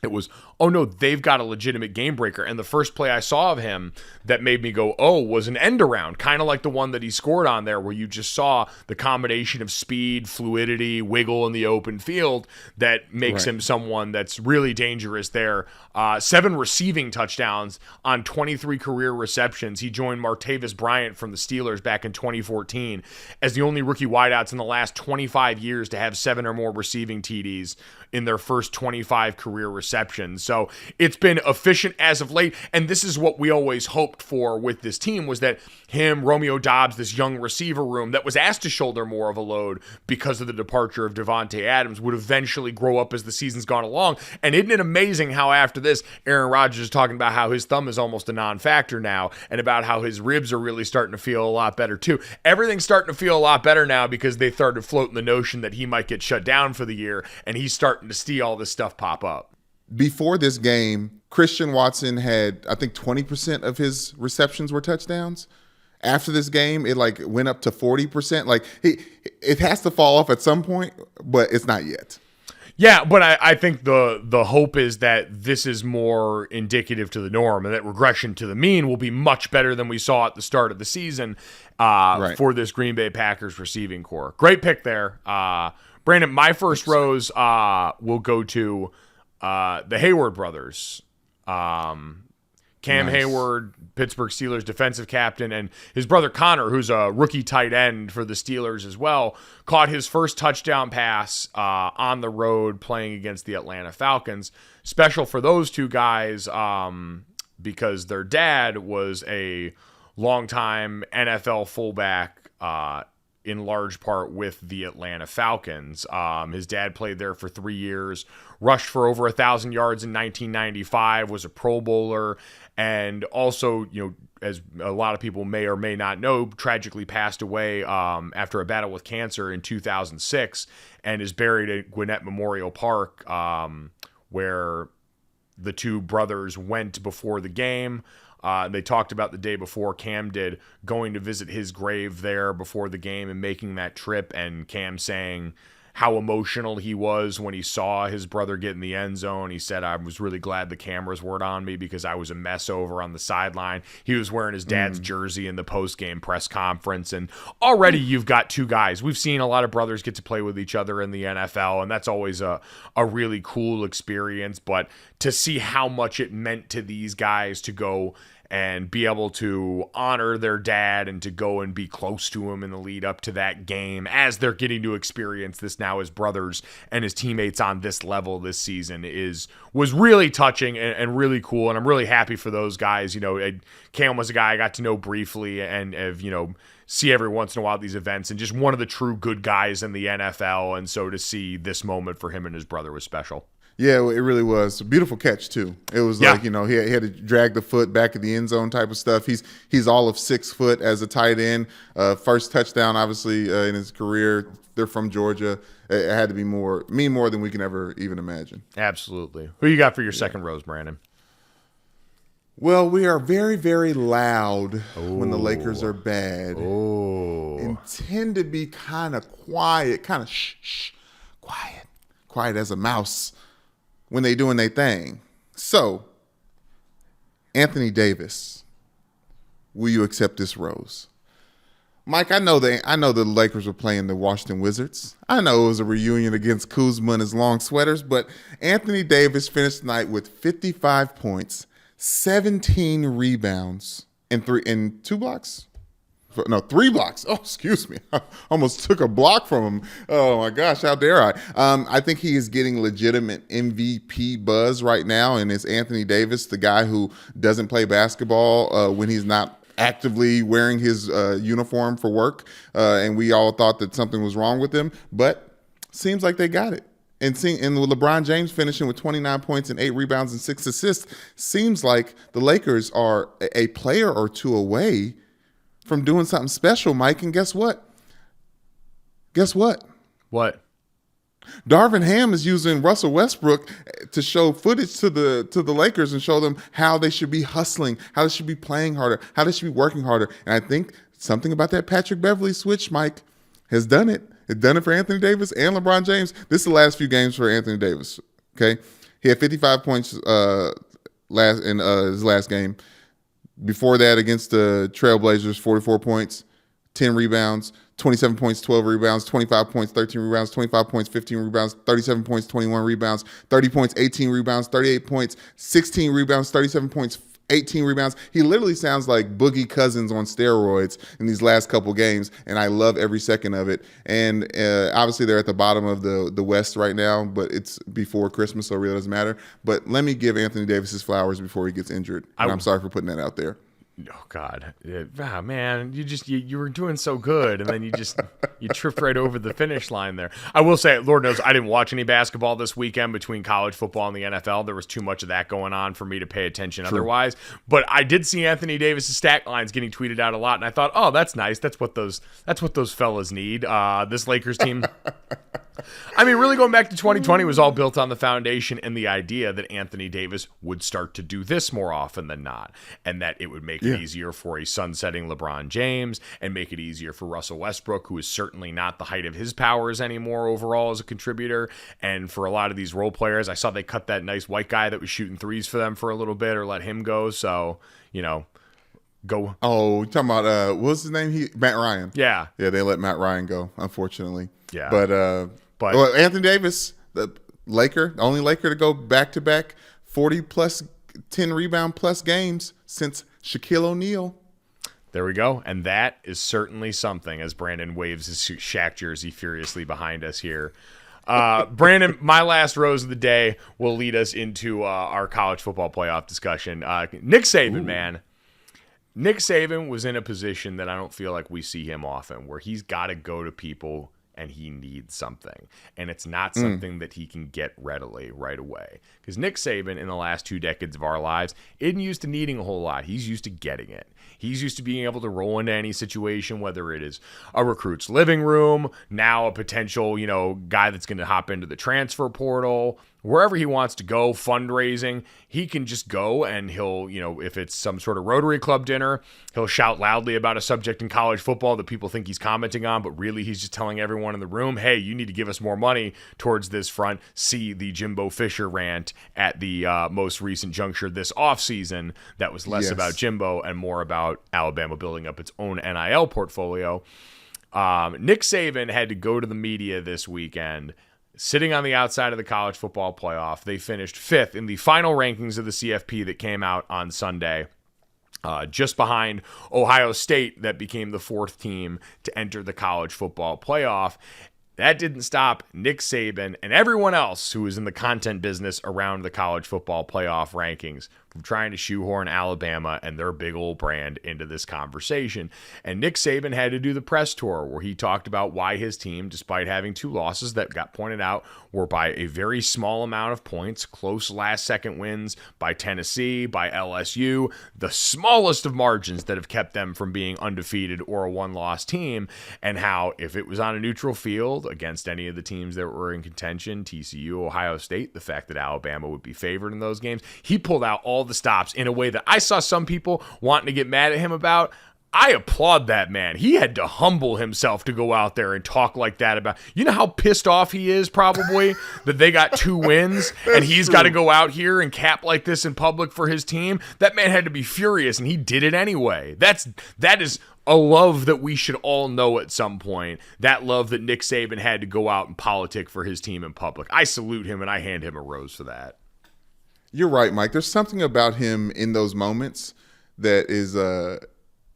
It was, oh no, they've got a legitimate game breaker. And the first play I saw of him that made me go, oh, was an end around, kind of like the one that he scored on there, where you just saw the combination of speed, fluidity, wiggle in the open field that makes him someone that's really dangerous there. 7 receiving touchdowns on 23 career receptions. He joined Martavis Bryant from the Steelers back in 2014 as the only rookie wideouts in the last 25 years to have 7 or more receiving TDs in their first 25 career receptions. So it's been efficient as of late, and this is what we always hoped for with this team, was that him, Romeo Doubs, this young receiver room that was asked to shoulder more of a load because of the departure of Devontae Adams would eventually grow up as the season's gone along. And isn't it amazing how after this, Aaron Rodgers is talking about how his thumb is almost a non-factor now, and about how his ribs are really starting to feel a lot better too. Everything's starting to feel a lot better now because they started floating the notion that he might get shut down for the year, and he's starting to see all this stuff pop up. Before this game, Christian Watson had, I think, 20% of his receptions were touchdowns. After this game, it went up to 40%. It has to fall off at some point, but it's not yet. Yeah, but I think the hope is that this is more indicative to the norm, and that regression to the mean will be much better than we saw at the start of the season for this Green Bay Packers receiving core. Great pick there. Brandon, my first rose will go to the Heyward brothers. Cam Nice. Heyward, Pittsburgh Steelers defensive captain, and his brother Connor, who's a rookie tight end for the Steelers as well, caught his first touchdown pass on the road playing against the Atlanta Falcons. Special for those two guys because their dad was a longtime NFL fullback in large part with the Atlanta Falcons. His dad played there for 3 years, rushed for over 1,000 yards in 1995, was a Pro Bowler, and also, as a lot of people may or may not know, tragically passed away after a battle with cancer in 2006, and is buried at Gwinnett Memorial Park, where the two brothers went before the game. They talked about the day before, Cam did, going to visit his grave there before the game and making that trip, and Cam saying how emotional he was when he saw his brother get in the end zone. He said, I was really glad the cameras weren't on me because I was a mess over on the sideline. He was wearing his dad's jersey in the post-game press conference. And already you've got two guys. We've seen a lot of brothers get to play with each other in the NFL, and that's always a really cool experience. But to see how much it meant to these guys to go and be able to honor their dad and to go and be close to him in the lead up to that game as they're getting to experience this now as brothers and his teammates on this level this season was really touching and really cool. And I'm really happy for those guys. Cam was a guy I got to know briefly and have, see every once in a while at these events, and just one of the true good guys in the NFL. And so to see this moment for him and his brother was special. Yeah, it really was a beautiful catch too. It was like, he had to drag the foot back of the end zone type of stuff. He's all of 6 foot as a tight end. First touchdown, obviously, in his career. They're from Georgia. It had to be more than we can ever even imagine. Absolutely. Who you got for your second rose, Brandon? Well, we are very, very loud when the Lakers are bad. And tend to be kind of quiet, kind of quiet as a mouse when they doing their thing. So, Anthony Davis, will you accept this rose? Mike, I know the Lakers were playing the Washington Wizards. I know it was a reunion against Kuzma and his long sweaters, but Anthony Davis finished the night with 55 points, 17 rebounds, and 3 blocks. No, 3 blocks. Oh, excuse me. I almost took a block from him. Oh, my gosh. How dare I? I think he is getting legitimate MVP buzz right now, and it's Anthony Davis, the guy who doesn't play basketball when he's not actively wearing his uniform for work, and we all thought that something was wrong with him, but seems like they got it. And with LeBron James finishing with 29 points and 8 rebounds and 6 assists, seems like the Lakers are a player or two away from doing something special, Mike. And guess what? What? Darvin Ham is using Russell Westbrook to show footage to the Lakers and show them how they should be hustling, how they should be playing harder, how they should be working harder. And I think something about that Patrick Beverley switch, Mike, has done it. It's done it for Anthony Davis and LeBron James. This is the last few games for Anthony Davis. Okay, he had 55 points his last game. Before that, against the Trailblazers, 44 points, 10 rebounds, 27 points, 12 rebounds, 25 points, 13 rebounds, 25 points, 15 rebounds, 37 points, 21 rebounds, 30 points, 18 rebounds, 38 points, 16 rebounds, 37 points, 18 rebounds. He literally sounds like Boogie Cousins on steroids in these last couple games, and I love every second of it. And obviously they're at the bottom of the West right now, but it's before Christmas, so it really doesn't matter. But let me give Anthony Davis his flowers before he gets injured. And I'm sorry for putting that out there. Oh God, man! You were doing so good, and then you tripped right over the finish line there. I will say, Lord knows, I didn't watch any basketball this weekend between college football and the NFL. There was too much of that going on for me to pay attention otherwise. But I did see Anthony Davis's stat lines getting tweeted out a lot, and I thought, oh, that's nice. That's what those fellas need. This Lakers team. I mean, really going back to 2020 was all built on the foundation and the idea that Anthony Davis would start to do this more often than not, and that it would make it easier for a sunsetting LeBron James and make it easier for Russell Westbrook, who is certainly not the height of his powers anymore overall as a contributor. And for a lot of these role players, I saw they cut that nice white guy that was shooting threes for them for a little bit or let him go. So, go. Oh, you're talking about, what's his name? Matt Ryan. Yeah. Yeah, they let Matt Ryan go, unfortunately. Yeah. But Anthony Davis, the only Laker to go back-to-back 40-plus, 10-rebound-plus games since Shaquille O'Neal. There we go. And that is certainly something, as Brandon waves his Shaq jersey furiously behind us here. Brandon, my last rose of the day will lead us into our college football playoff discussion. Nick Saban, man. Nick Saban was in a position that I don't feel like we see him often, where he's got to go to people and he needs something. And it's not something that he can get readily right away. Because Nick Saban, in the last 2 decades of our lives, isn't used to needing a whole lot. He's used to getting it. He's used to being able to roll into any situation, whether it is a recruit's living room, now a potential, guy that's going to hop into the transfer portal, wherever he wants to go, fundraising, he can just go and he'll, if it's some sort of Rotary Club dinner, he'll shout loudly about a subject in college football that people think he's commenting on, but really he's just telling everyone in the room, hey, you need to give us more money towards this front. See the Jimbo Fisher rant at the most recent juncture this offseason that was less about Jimbo and more about Alabama building up its own NIL portfolio. Nick Saban had to go to the media this weekend. Sitting on the outside of the college football playoff, they finished 5th in the final rankings of the CFP that came out on Sunday, just behind Ohio State, that became the 4th team to enter the college football playoff. That didn't stop Nick Saban and everyone else who was in the content business around the college football playoff rankings from trying to shoehorn Alabama and their big old brand into this conversation. And Nick Saban had to do the press tour where he talked about why his team, despite having 2 losses that got pointed out, were by a very small amount of points, close last-second wins by Tennessee, by LSU, the smallest of margins that have kept them from being undefeated or a one-loss team, and how if it was on a neutral field against any of the teams that were in contention, TCU, Ohio State, the fact that Alabama would be favored in those games, he pulled out all the stops in a way that I saw some people wanting to get mad at him about. I applaud that man. He had to humble himself to go out there and talk like that about, how pissed off he is probably that they got 2 wins and he's got to go out here and cap like this in public for his team. That man had to be furious, and he did it anyway. That is a love that we should all know at some point. That love that Nick Saban had to go out and politic for his team in public. I salute him and I hand him a rose for that. You're right, Mike. There's something about him in those moments that is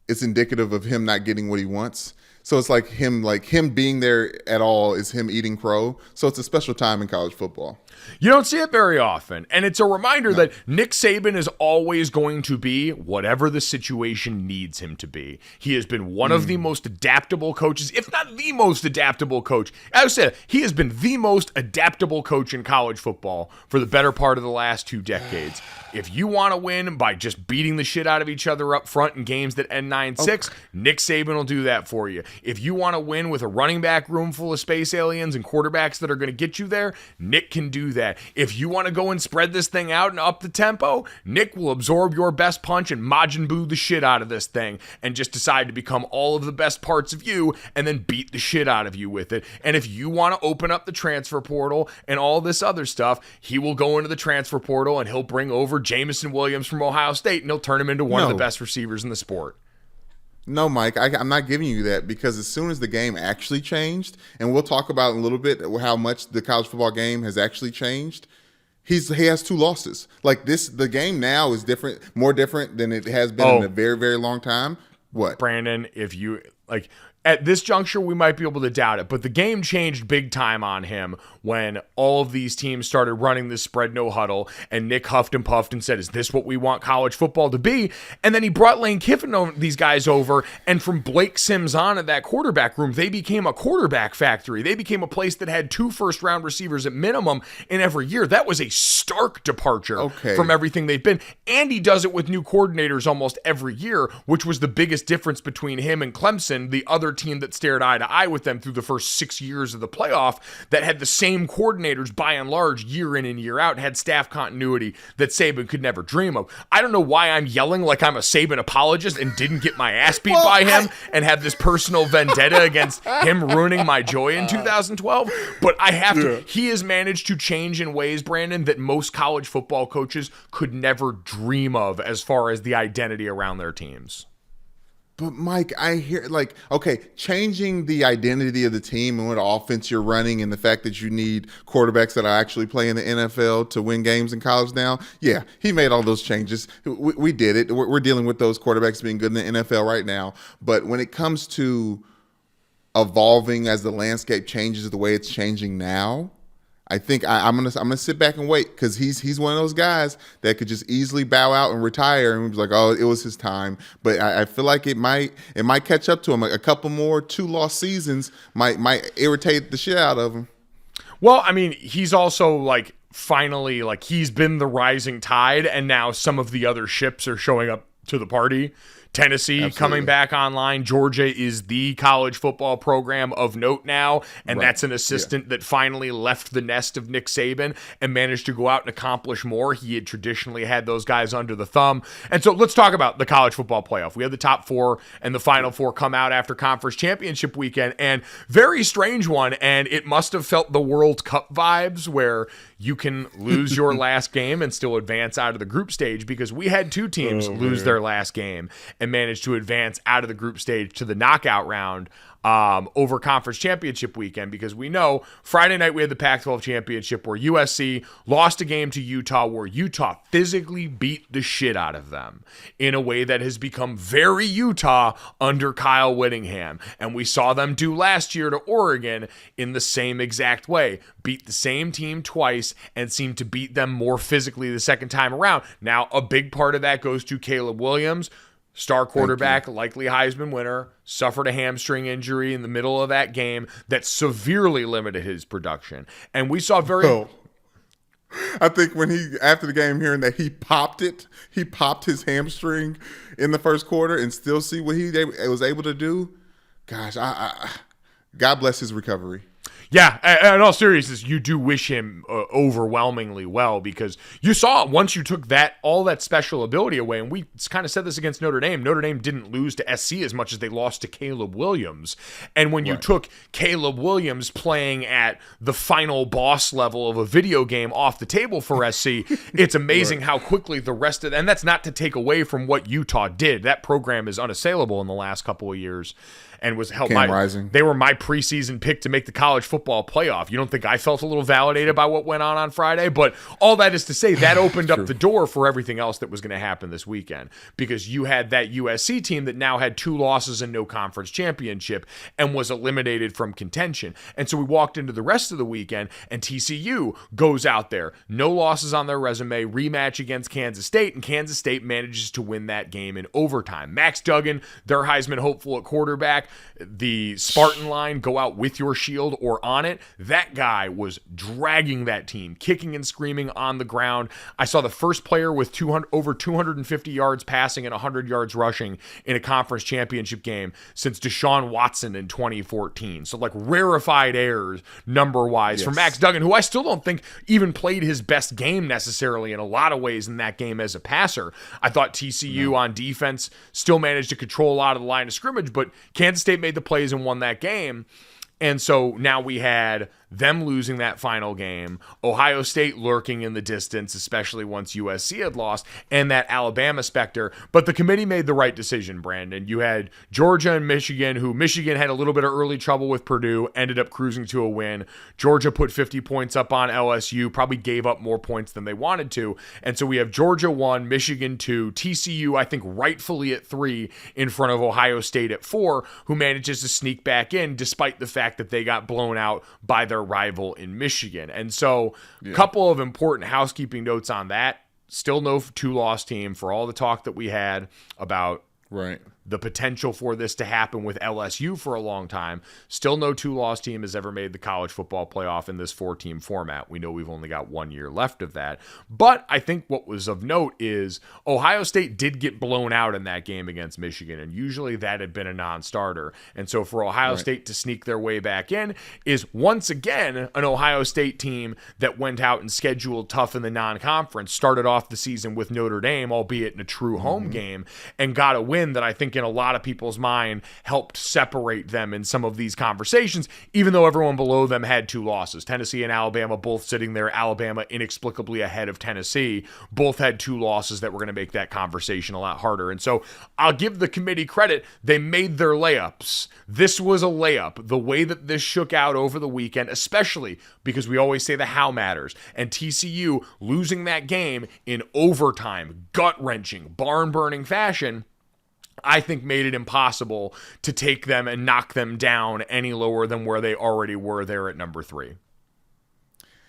it's indicative of him not getting what he wants. So it's like him being there at all is him eating crow. So it's a special time in college football. You don't see it very often. And it's a reminder that Nick Saban is always going to be whatever the situation needs him to be. He has been one of the most adaptable coaches, if not the most adaptable coach. As I said, he has been the most adaptable coach in college football for the better part of the last 2 decades. If you want to win by just beating the shit out of each other up front in games that end 9-6, Nick Saban will do that for you. If you want to win with a running back room full of space aliens and quarterbacks that are going to get you there, Nick can do that. If you want to go and spread this thing out and up the tempo, Nick will absorb your best punch and Majin Buu the shit out of this thing and just decide to become all of the best parts of you and then beat the shit out of you with it. And if you want to open up the transfer portal and all this other stuff, he will go into the transfer portal and he'll bring over Jamison Williams from Ohio State and he'll turn him into one of the best receivers in the sport. No, Mike, I'm not giving you that, because as soon as the game actually changed, and we'll talk about in a little bit how much the college football game has actually changed, he has 2 losses. Like the game now is different, more different than it has been in a very, very long time. What? Brandon, if you at this juncture, we might be able to doubt it, but the game changed big time on him when all of these teams started running this spread no huddle, and Nick huffed and puffed and said, is this what we want college football to be? And then he brought Lane Kiffin these guys over, and from Blake Sims on at that quarterback room, they became a quarterback factory. They became a place that had 2 first-round receivers at minimum in every year. That was a stark departure from everything they've been. And he does it with new coordinators almost every year, which was the biggest difference between him and Clemson, the other team that stared eye to eye with them through the first 6 years of the playoff, that had the same coordinators by and large year in and year out, had staff continuity that Saban could never dream of. I don't know why I'm yelling like I'm a Saban apologist and didn't get my ass beat by him and have this personal vendetta against him ruining my joy in 2012, but I have to. He has managed to change in ways, Brandon, that most college football coaches could never dream of as far as the identity around their teams. But Mike, I hear changing the identity of the team and what offense you're running, and the fact that you need quarterbacks that are actually playing the NFL to win games in college now. Yeah, he made all those changes. We did it. We're dealing with those quarterbacks being good in the NFL right now. But when it comes to evolving as the landscape changes the way it's changing now, I think I'm gonna sit back and wait, because he's one of those guys that could just easily bow out and retire and be like, oh, it was his time. But I feel like it might catch up to him. A couple more 2-loss seasons might irritate the shit out of him. Well, I mean, he's also finally he's been the rising tide, and now some of the other ships are showing up to the party. Tennessee coming back online. Georgia is the college football program of note now, and that's an assistant that finally left the nest of Nick Saban and managed to go out and accomplish more. He had traditionally had those guys under the thumb. And so let's talk about the college football playoff. We had the top four and the final four come out after conference championship weekend, and very strange one, and it must have felt the World Cup vibes where you can lose your last game and still advance out of the group stage, because we had two teams lose their last game and managed to advance out of the group stage to the knockout round over conference championship weekend, because we know Friday night we had the Pac-12 championship where USC lost a game to Utah, where Utah physically beat the shit out of them in a way that has become very Utah under Kyle Whittingham. And we saw them do last year to Oregon in the same exact way, beat the same team twice and seem to beat them more physically the second time around. Now, a big part of that goes to Caleb Williams, star quarterback, likely Heisman winner, suffered a hamstring injury in the middle of that game that severely limited his production. And we saw I think when after the game, hearing that he popped his hamstring in the first quarter, and still see what he was able to do. Gosh, God bless his recovery. Yeah, in all seriousness, you do wish him overwhelmingly well, because you saw once you took all that special ability away, and we kind of said this against Notre Dame. Notre Dame didn't lose to SC as much as they lost to Caleb Williams. And when you took Caleb Williams playing at the final boss level of a video game off the table for SC, it's amazing how quickly the rest of, and that's not to take away from what Utah did. That program is unassailable in the last couple of years. And was helped they were my preseason pick to make the college football playoff. You don't think I felt a little validated by what went on Friday? But all that is to say, that opened up the door for everything else that was going to happen this weekend, because you had that USC team that now had 2 losses and no conference championship and was eliminated from contention. And so we walked into the rest of the weekend, and TCU goes out there, no losses on their resume, rematch against Kansas State, and Kansas State manages to win that game in overtime. Max Duggan, their Heisman hopeful at quarterback, the Spartan line, go out with your shield or on it. That guy was dragging that team, kicking and screaming on the ground. I saw the first player with over 250 yards passing and 100 yards rushing in a conference championship game since Deshaun Watson in 2014. So, like, rarefied airs number-wise for Max Duggan, who I still don't think even played his best game necessarily in a lot of ways in that game as a passer. I thought TCU on defense still managed to control a lot of the line of scrimmage, but Kansas State made the plays and won that game. And so now we had them losing that final game, Ohio State lurking in the distance, especially once USC had lost, and that Alabama specter. But the committee made the right decision, Brandon. You had Georgia and Michigan, who Michigan had a little bit of early trouble with Purdue, ended up cruising to a win. Georgia put 50 points up on LSU, probably gave up more points than they wanted to. And so we have Georgia 1, Michigan 2, TCU, I think rightfully at 3, in front of Ohio State at 4, who manages to sneak back in despite the fact that they got blown out by their rival in Michigan. And so a couple of important housekeeping notes on that. Still no 2-loss team for all the talk that we had about the potential for this to happen with LSU for a long time. Still no 2-loss team has ever made the college football playoff in this 4-team format. We know we've only got 1 year left of that. But I think what was of note is Ohio State did get blown out in that game against Michigan, and usually that had been a non-starter. And so for Ohio State to sneak their way back in is once again an Ohio State team that went out and scheduled tough in the non-conference, started off the season with Notre Dame, albeit in a true home game, and got a win that I think in a lot of people's mind helped separate them in some of these conversations, even though everyone below them had 2 losses. Tennessee and Alabama both sitting there, Alabama inexplicably ahead of Tennessee, both had 2 losses that were going to make that conversation a lot harder. And so I'll give the committee credit. They made their layups. This was a layup. The way that this shook out over the weekend, especially because we always say the how matters, and TCU losing that game in overtime, gut-wrenching, barn-burning fashion, I think made it impossible to take them and knock them down any lower than where they already were there at number 3.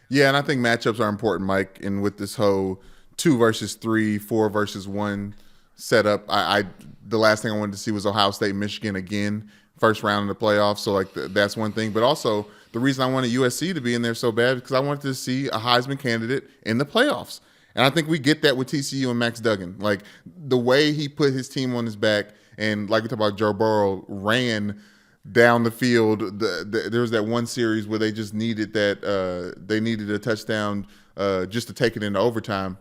Yeah, and I think matchups are important, Mike. And with this whole 2 versus 3, 4 versus 1 setup, the last thing I wanted to see was Ohio State, Michigan again, first round in the playoffs. So that's one thing. But also the reason I wanted USC to be in there so bad because I wanted to see a Heisman candidate in the playoffs. And I think we get that with TCU and Max Duggan. Like the way he put his team on his back, and like we talked about, Joe Burrow ran down the field. There was that one series where they just needed they needed a touchdown just to take it into overtime.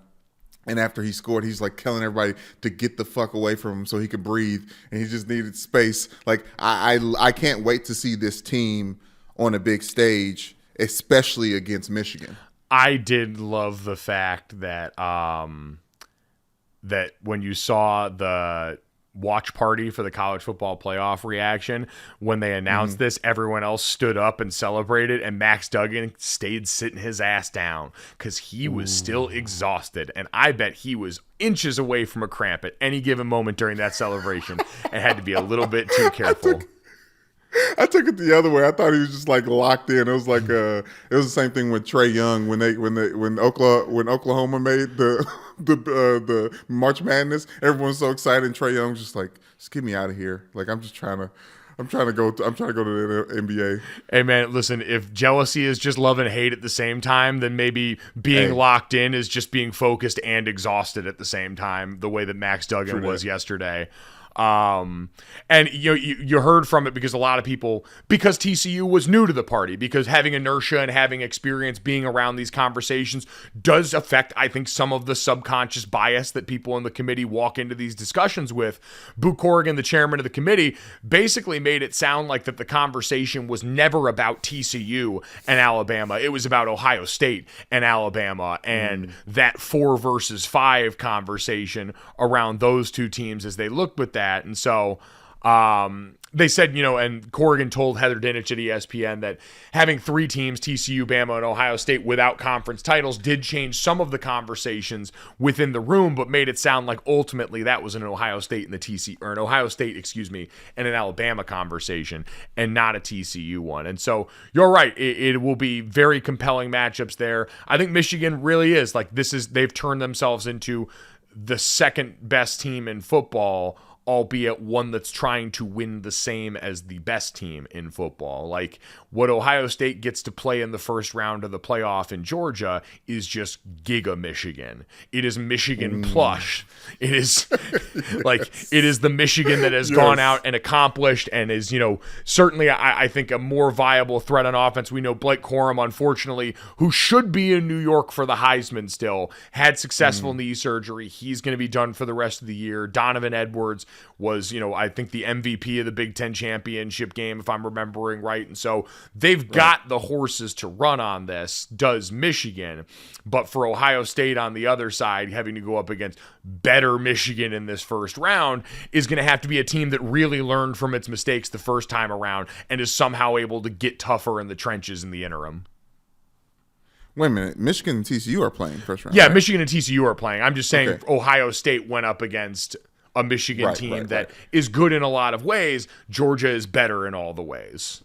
And after he scored, he's like telling everybody to get the fuck away from him so he could breathe. And he just needed space. Like I can't wait to see this team on a big stage, especially against Michigan. I did love the fact that that when you saw the watch party for the college football playoff reaction, when they announced this, everyone else stood up and celebrated, and Max Duggan stayed sitting his ass down because he was still exhausted, and I bet he was inches away from a cramp at any given moment during that celebration and had to be a little bit too careful. I took it the other way. I thought he was just like locked in. It was like it was the same thing with Trae Young when Oklahoma made the March Madness. Everyone's so excited, and Trae Young's just like, just get me out of here. Like I'm trying to go to the NBA. Hey man, listen, if jealousy is just love and hate at the same time, then maybe being locked in is just being focused and exhausted at the same time, the way that Max Duggan was yesterday. And you heard from it because a lot of people, because TCU was new to the party, because having inertia and having experience being around these conversations does affect, I think, some of the subconscious bias that people in the committee walk into these discussions with. Boo Corrigan, the chairman of the committee, basically made it sound like that the conversation was never about TCU and Alabama. It was about Ohio State and Alabama and that 4 versus 5 conversation around those two teams as they looked with that. And so they said, and Corrigan told Heather Dinich at ESPN that having 3 teams, TCU, Bama, and Ohio State, without conference titles did change some of the conversations within the room, but made it sound like ultimately that was an Ohio State and an Alabama conversation and not a TCU one. And so you're right. It will be very compelling matchups there. I think Michigan really is like, they've turned themselves into the second best team in football, albeit one that's trying to win the same as the best team in football. Like what Ohio State gets to play in the first round of the playoff in Georgia is just Giga Michigan. It is Michigan plush. It is it is the Michigan that has gone out and accomplished and is, certainly I think a more viable threat on offense. We know Blake Corum, unfortunately, who should be in New York for the Heisman still, had successful knee surgery. He's going to be done for the rest of the year. Donovan Edwards was, I think the MVP of the Big Ten championship game, if I'm remembering right. And so they've got the horses to run on this, does Michigan. But for Ohio State on the other side, having to go up against better Michigan in this first round is going to have to be a team that really learned from its mistakes the first time around and is somehow able to get tougher in the trenches in the interim. Wait a minute. Michigan and TCU are playing first round. Yeah, right? Michigan and TCU are playing. I'm just saying Ohio State went up against a Michigan team that is good in a lot of ways. Georgia is better in all the ways.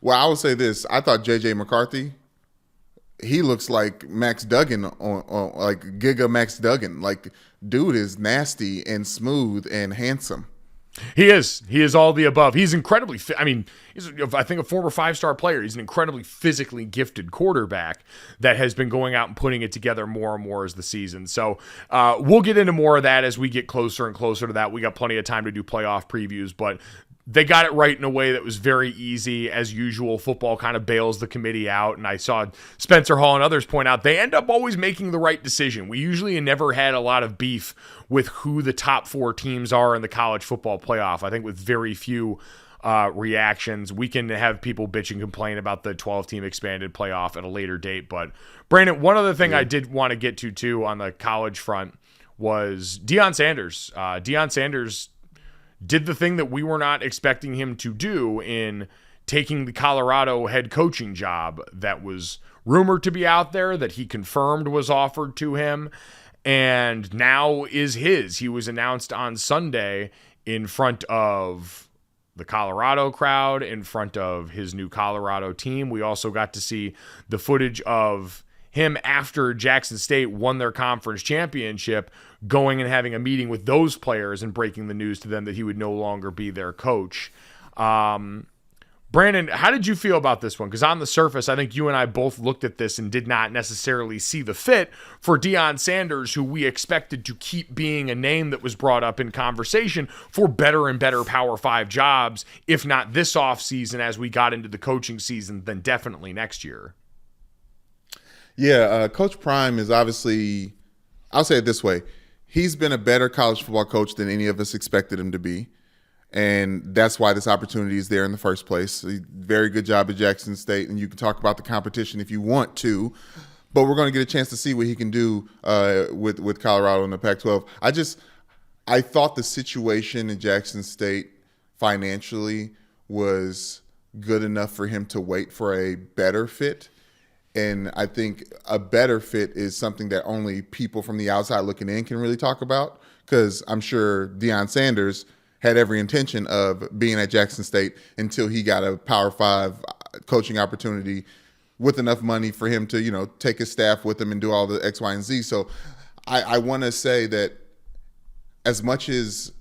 Well, I will say this. I thought J.J. McCarthy, he looks like Max Duggan, on like Giga Max Duggan. Like, dude is nasty and smooth and handsome. He is. He is all the above. He's incredibly fit. I mean, he's, I think, a former 5-star player. He's an incredibly physically gifted quarterback that has been going out and putting it together more and more as the season. So we'll get into more of that as we get closer and closer to that. We got plenty of time to do playoff previews, but they got it right in a way that was very easy. As usual, football kind of bails the committee out, and I saw Spencer Hall and others point out they end up always making the right decision. We usually never had a lot of beef with who the top 4 teams are in the college football playoff. I think with very few reactions. We can have people bitch and complain about the 12-team expanded playoff at a later date. But, Brandon, one other thing I did want to get to, too, on the college front was Deion Sanders. Deion Sanders did the thing that we were not expecting him to do in taking the Colorado head coaching job that was rumored to be out there, that he confirmed was offered to him, and now is his. He was announced on Sunday in front of the Colorado crowd, in front of his new Colorado team. We also got to see the footage of him after Jackson State won their conference championship, going and having a meeting with those players and breaking the news to them that he would no longer be their coach. But Brandon, how did you feel about this one? Because on the surface, I think you and I both looked at this and did not necessarily see the fit for Deion Sanders, who we expected to keep being a name that was brought up in conversation for better and better Power 5 jobs, if not this offseason as we got into the coaching season, then definitely next year. Yeah, Coach Prime is obviously, I'll say it this way, he's been a better college football coach than any of us expected him to be. And that's why this opportunity is there in the first place. Very good job at Jackson State, and you can talk about the competition if you want to, but we're going to get a chance to see what he can do with Colorado in the Pac-12. I thought the situation in Jackson State financially was good enough for him to wait for a better fit. And I think a better fit is something that only people from the outside looking in can really talk about, because I'm sure Deion Sanders had every intention of being at Jackson State until he got a Power 5 coaching opportunity with enough money for him to, take his staff with him and do all the X, Y, and Z. So I want to say that as much as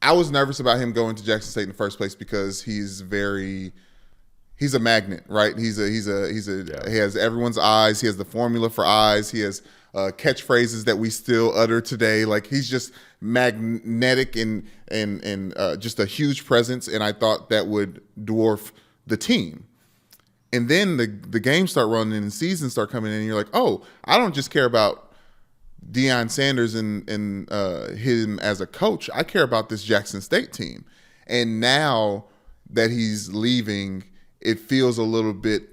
I was nervous about him going to Jackson State in the first place, because he's a magnet, right? He has everyone's eyes. He has the formula for eyes. He has catchphrases that we still utter today. Like, he's just magnetic and just a huge presence. And I thought that would dwarf the team. And then the games start running and seasons start coming in, and you're like, oh, I don't just care about Deion Sanders and him as a coach. I care about this Jackson State team. And now that he's leaving, it feels a little bit,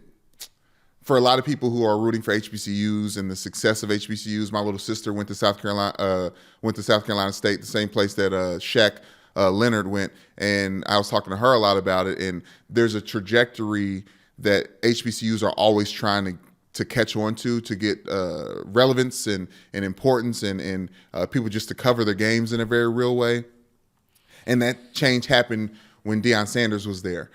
for a lot of people who are rooting for HBCUs and the success of HBCUs. My little sister went to South Carolina State, the same place that Shaq Leonard went, and I was talking to her a lot about it. And there's a trajectory that HBCUs are always trying to catch on to get relevance and importance and people just to cover their games in a very real way. And that change happened when Deion Sanders was there.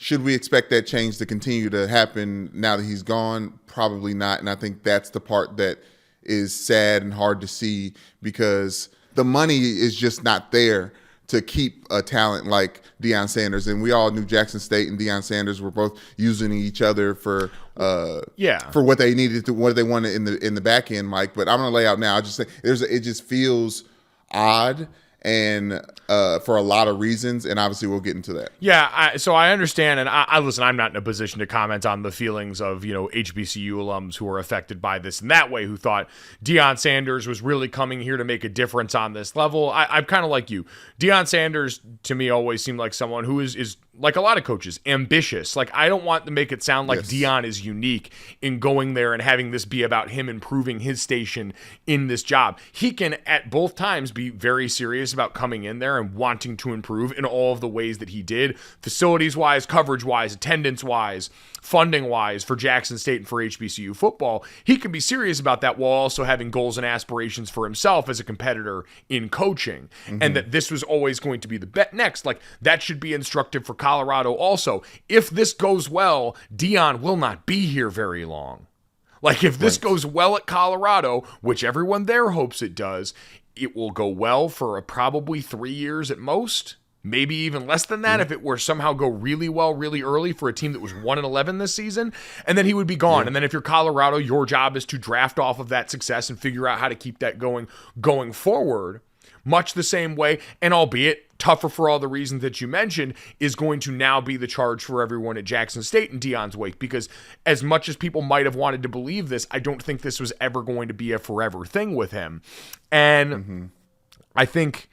Should we expect that change to continue to happen now that he's gone? Probably not. And I think that's the part that is sad and hard to see, because the money is just not there to keep a talent like Deion Sanders. And we all knew Jackson State and Deion Sanders were both using each other for what they needed to, what they wanted in the back end, Mike. But I'm going to lay out now. I just say it just feels odd, and for a lot of reasons, and obviously we'll get into that. Yeah, so I understand, and I listen, I'm not in a position to comment on the feelings of, HBCU alums who are affected by this in that way, who thought Deion Sanders was really coming here to make a difference on this level. I'm kind of like you. Deion Sanders, to me, always seemed like someone who is like a lot of coaches, ambitious. Like, I don't want to make it sound like Deion is unique in going there and having this be about him improving his station in this job. He can, at both times, be very serious about coming in there and wanting to improve in all of the ways that he did, facilities-wise, coverage-wise, attendance-wise, funding-wise for Jackson State and for HBCU football. He can be serious about that while also having goals and aspirations for himself as a competitor in coaching, and that this was always going to be the bet next. Like, that should be instructive for Colorado also. If this goes well, Deion will not be here very long. Like, if this goes well at Colorado, which everyone there hopes it does, it will go well for probably 3 years at most, maybe even less than that if it were somehow go really well really early for a team that was 1-11 this season, and then he would be gone. And then if you're Colorado, your job is to draft off of that success and figure out how to keep that going forward, much the same way, and albeit tougher for all the reasons that you mentioned, is going to now be the charge for everyone at Jackson State in Deion's wake, because as much as people might have wanted to believe this, I don't think this was ever going to be a forever thing with him. And I think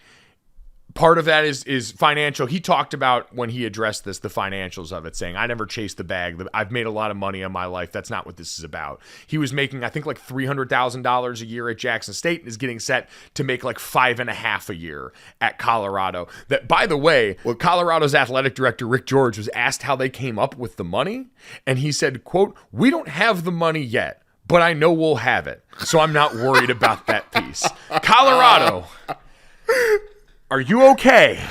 part of that is financial. He talked about, when he addressed this, the financials of it, saying, I never chased the bag. I've made a lot of money in my life. That's not what this is about. He was making, I think, like $300,000 a year at Jackson State and is getting set to make like $5.5 a year at Colorado. That, by the way, Colorado's athletic director, Rick George, was asked how they came up with the money. And he said, quote, "We don't have the money yet, but I know we'll have it. So I'm not worried about that piece." Colorado, are you okay?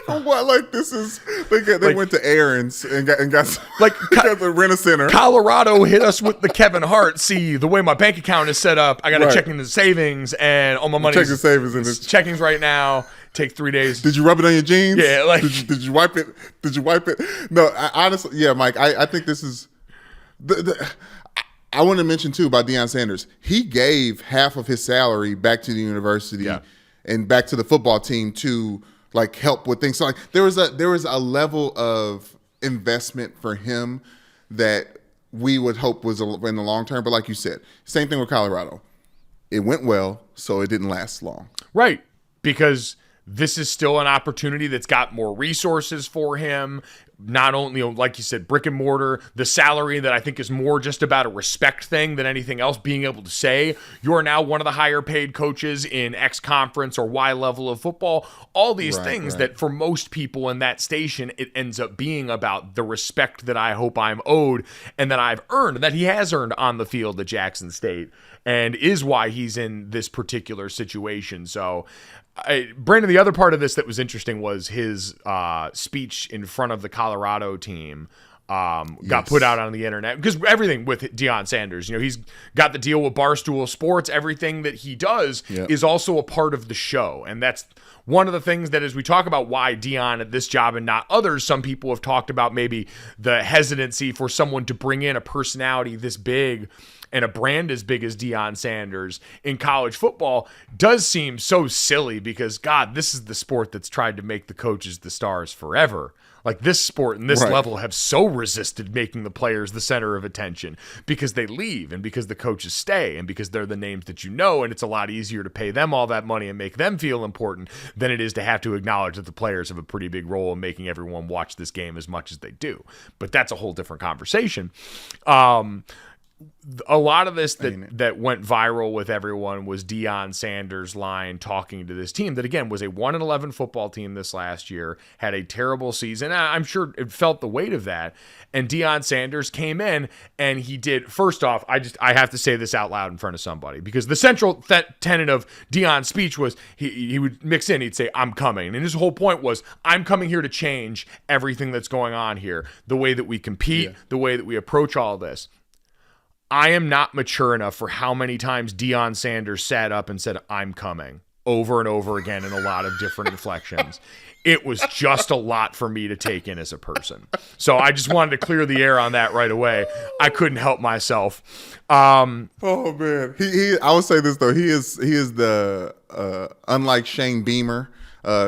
Like what? Like, this is they went to Aaron's and got the Rent-A-Center. Colorado hit us with the Kevin Hart. See, the way my bank account is set up, I got to check into the savings, and all my money checking savings in checkings right now. take 3 days. Did you rub it on your jeans? Yeah, like did you wipe it? Did you wipe it? No, honestly, yeah, Mike. I think this is I want to mention too about Deion Sanders. He gave half of his salary back to the university and back to the football team to like help with things. So like there was a level of investment for him that we would hope was in the long term. But like you said, same thing with Colorado. It went well, so it didn't last long. Right, because this is still an opportunity that's got more resources for him. Not only, like you said, brick and mortar, the salary that I think is more just about a respect thing than anything else, being able to say, you're now one of the higher paid coaches in X conference or Y level of football. All these things that for most people in that station, it ends up being about the respect that I hope I'm owed and that I've earned, that he has earned on the field at Jackson State, and is why he's in this particular situation. So, Brandon, the other part of this that was interesting was his speech in front of the Colorado team got put out on the internet, because everything with Deion Sanders, he's got the deal with Barstool Sports. Everything that he does is also a part of the show. And that's one of the things that, as we talk about why Deion at this job and not others, some people have talked about maybe the hesitancy for someone to bring in a personality this big and a brand as big as Deion Sanders in college football does seem so silly, because, God, this is the sport that's tried to make the coaches the stars forever. Like, this sport and this level have so resisted making the players the center of attention, because they leave and because the coaches stay and because they're the names that and it's a lot easier to pay them all that money and make them feel important than it is to have to acknowledge that the players have a pretty big role in making everyone watch this game as much as they do. But that's a whole different conversation. A lot of this that went viral with everyone was Deion Sanders' line talking to this team that, again, was a 1-11 football team this last year, had a terrible season. I'm sure it felt the weight of that. And Deion Sanders came in and he did, first off, I have to say this out loud in front of somebody, because the central tenet of Deion's speech was he would mix in, he'd say, I'm coming. And his whole point was, I'm coming here to change everything that's going on here, the way that we compete, the way that we approach all this. I am not mature enough for how many times Deion Sanders sat up and said, I'm coming, over and over again in a lot of different inflections. It was just a lot for me to take in as a person. So I just wanted to clear the air on that right away. I couldn't help myself. Oh man. I would say this though. He is the unlike Shane Beamer,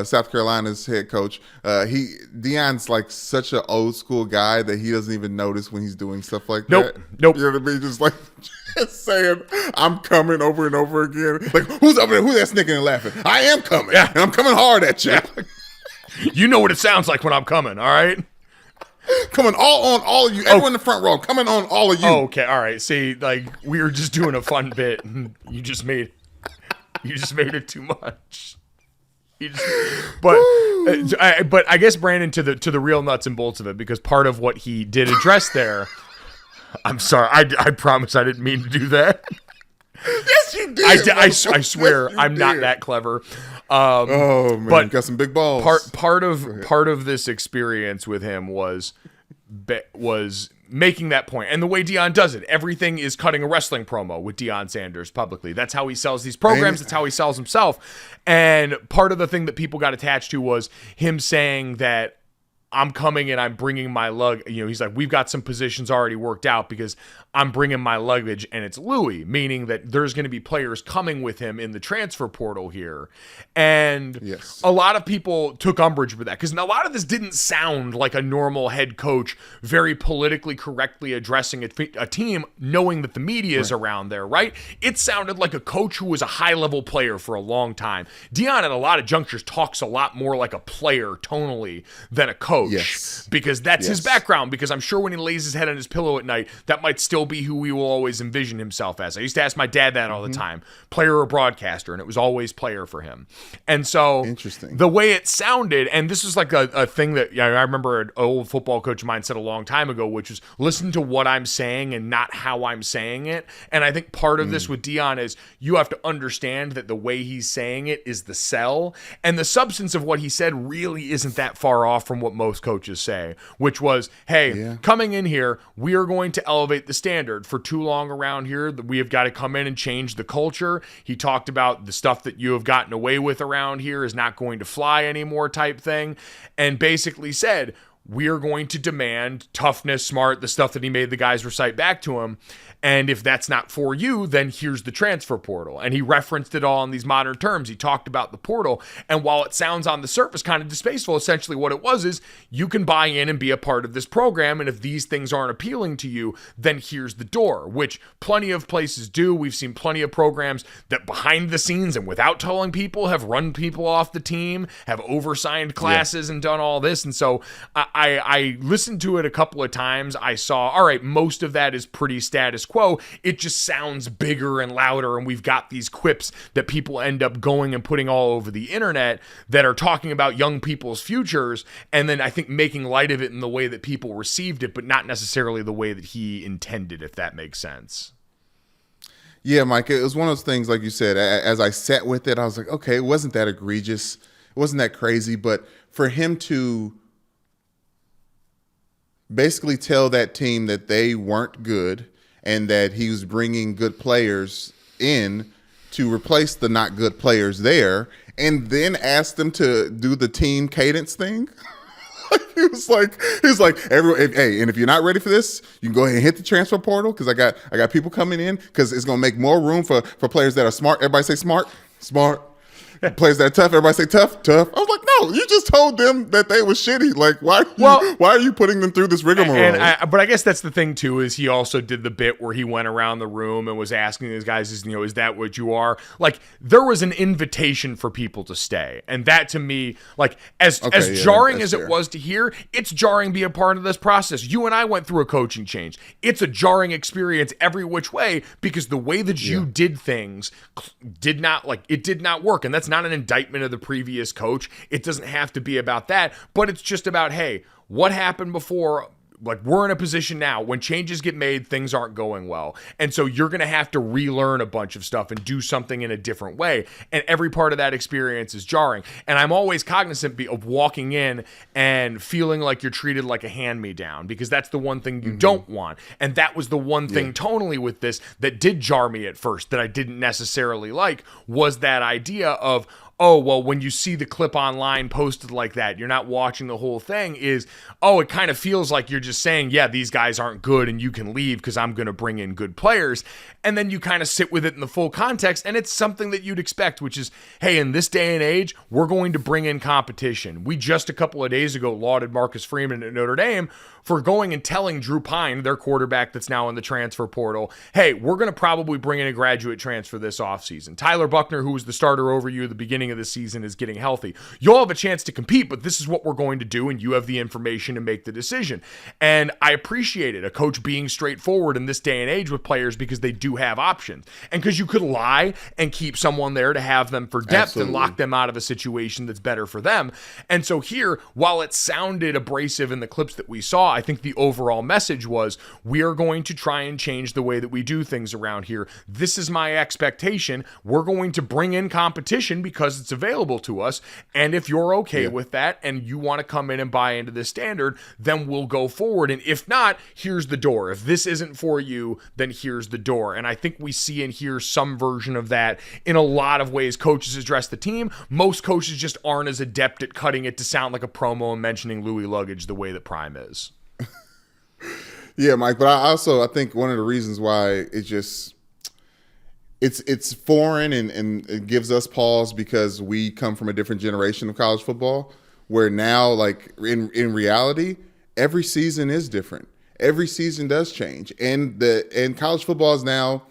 South Carolina's head coach. Deion's like such an old school guy that he doesn't even notice when he's doing stuff like that. Nope. You know what I mean? Just like saying, I'm coming over and over again. Like, who's over there? Who's that snicking and laughing? I am coming. Yeah. And I'm coming hard at you. You know what it sounds like when I'm coming, all right? Coming on all of you. Everyone in the front row. Coming on all of you. Oh, okay. All right. See, like, we were just doing a fun bit and you just made it too much. But I guess, Brandon, to the real nuts and bolts of it, because part of what he did address there, I'm sorry, I promise I didn't mean to do that. Yes, you did. I swear, I'm not that clever. Oh man, but got some big balls. Part of this experience with him was making that point. And the way Deion does it, everything is cutting a wrestling promo with Deion Sanders publicly. That's how he sells these programs. That's how he sells himself. And part of the thing that people got attached to was him saying that I'm coming and I'm bringing my he's like, we've got some positions already worked out because I'm bringing my luggage and it's Louis, meaning that there's going to be players coming with him in the transfer portal here. And a lot of people took umbrage with that, because a lot of this didn't sound like a normal head coach very politically correctly addressing a team, knowing that the media is around there, right? It sounded like a coach who was a high-level player for a long time. Deion at a lot of junctures talks a lot more like a player tonally than a coach. Because that's his background, because I'm sure when he lays his head on his pillow at night, that might still be who he will always envision himself as. I used to ask my dad that all the time, player or broadcaster, and it was always player for him. And so the way it sounded, and this is like a thing that I remember an old football coach of mine said a long time ago, which is listen to what I'm saying and not how I'm saying it. And I think part of this with Deion is you have to understand that the way he's saying it is the sell, and the substance of what he said really isn't that far off from what most coaches say, which was, hey, coming in here, we are going to elevate the standard for too long around here. That we have got to come in and change the culture. He talked about the stuff that you have gotten away with around here is not going to fly anymore type thing, and basically said, we are going to demand toughness, smart, the stuff that he made the guys recite back to him. And if that's not for you, then here's the transfer portal. And he referenced it all in these modern terms. He talked about the portal. And while it sounds on the surface kind of distasteful, essentially what it was is you can buy in and be a part of this program. And if these things aren't appealing to you, then here's the door, which plenty of places do. We've seen plenty of programs that behind the scenes and without telling people have run people off the team, have oversigned classes and done all this. And so I listened to it a couple of times. I saw, all right, most of that is pretty status quo. It just sounds bigger and louder, and we've got these quips that people end up going and putting all over the internet that are talking about young people's futures, and then I think making light of it in the way that people received it, but not necessarily the way that he intended, if that makes sense. Yeah, Mike, it was one of those things, like you said, as I sat with it, I was like, okay, it wasn't that egregious. It wasn't that crazy, but for him to basically tell that team that they weren't good and that he was bringing good players in to replace the not good players there, and then ask them to do the team cadence thing. he was like, everyone, hey, and if you're not ready for this, you can go ahead and hit the transfer portal because I got people coming in because it's gonna make more room for players that are smart. Everybody say smart. Players that are tough, everybody say tough. I was like, no, you just told them that they were shitty. Like, why are you putting them through this rigmarole? But I guess that's the thing, too, is he also did the bit where he went around the room and was asking these guys, is that what you are? Like, there was an invitation for people to stay. And that, to me, like, as jarring as it was to hear, it's jarring to be a part of this process. You and I went through a coaching change. It's a jarring experience every which way because the way that you did things did not work. And that's not an indictment of the previous coach. It doesn't have to be about that, but it's just about, hey, what happened before? Like, we're in a position now when changes get made, things aren't going well. And so you're going to have to relearn a bunch of stuff and do something in a different way. And every part of that experience is jarring. And I'm always cognizant of walking in and feeling like you're treated like a hand-me-down because that's the one thing you don't want. And that was the one thing tonally with this that did jar me at first that I didn't necessarily like was that idea of, oh, well, when you see the clip online posted like that, you're not watching the whole thing, is, oh, it kind of feels like you're just saying, yeah, these guys aren't good and you can leave because I'm going to bring in good players. And then you kind of sit with it in the full context, and it's something that you'd expect, which is, hey, in this day and age, we're going to bring in competition. We just a couple of days ago lauded Marcus Freeman at Notre Dame for going and telling Drew Pine, their quarterback that's now in the transfer portal, hey, we're going to probably bring in a graduate transfer this offseason. Tyler Buckner, who was the starter over you at the beginning of the season, is getting healthy. You'll have a chance to compete, but this is what we're going to do, and you have the information to make the decision. And I appreciated a coach being straightforward in this day and age with players because they do have options. And because you could lie and keep someone there to have them for depth and lock them out of a situation that's better for them. And so here, while it sounded abrasive in the clips that we saw, I think the overall message was, we are going to try and change the way that we do things around here. This is my expectation. We're going to bring in competition because it's available to us. And if you're okay with that and you want to come in and buy into this standard, then we'll go forward. And if not, here's the door. If this isn't for you, then here's the door. And I think we see and hear some version of that in a lot of ways coaches address the team. Most coaches just aren't as adept at cutting it to sound like a promo and mentioning Louis luggage the way that Prime is. Yeah, Mike, but I think one of the reasons why it's foreign and it gives us pause because we come from a different generation of college football where now, like, in reality, every season is different. Every season does change. And college football is now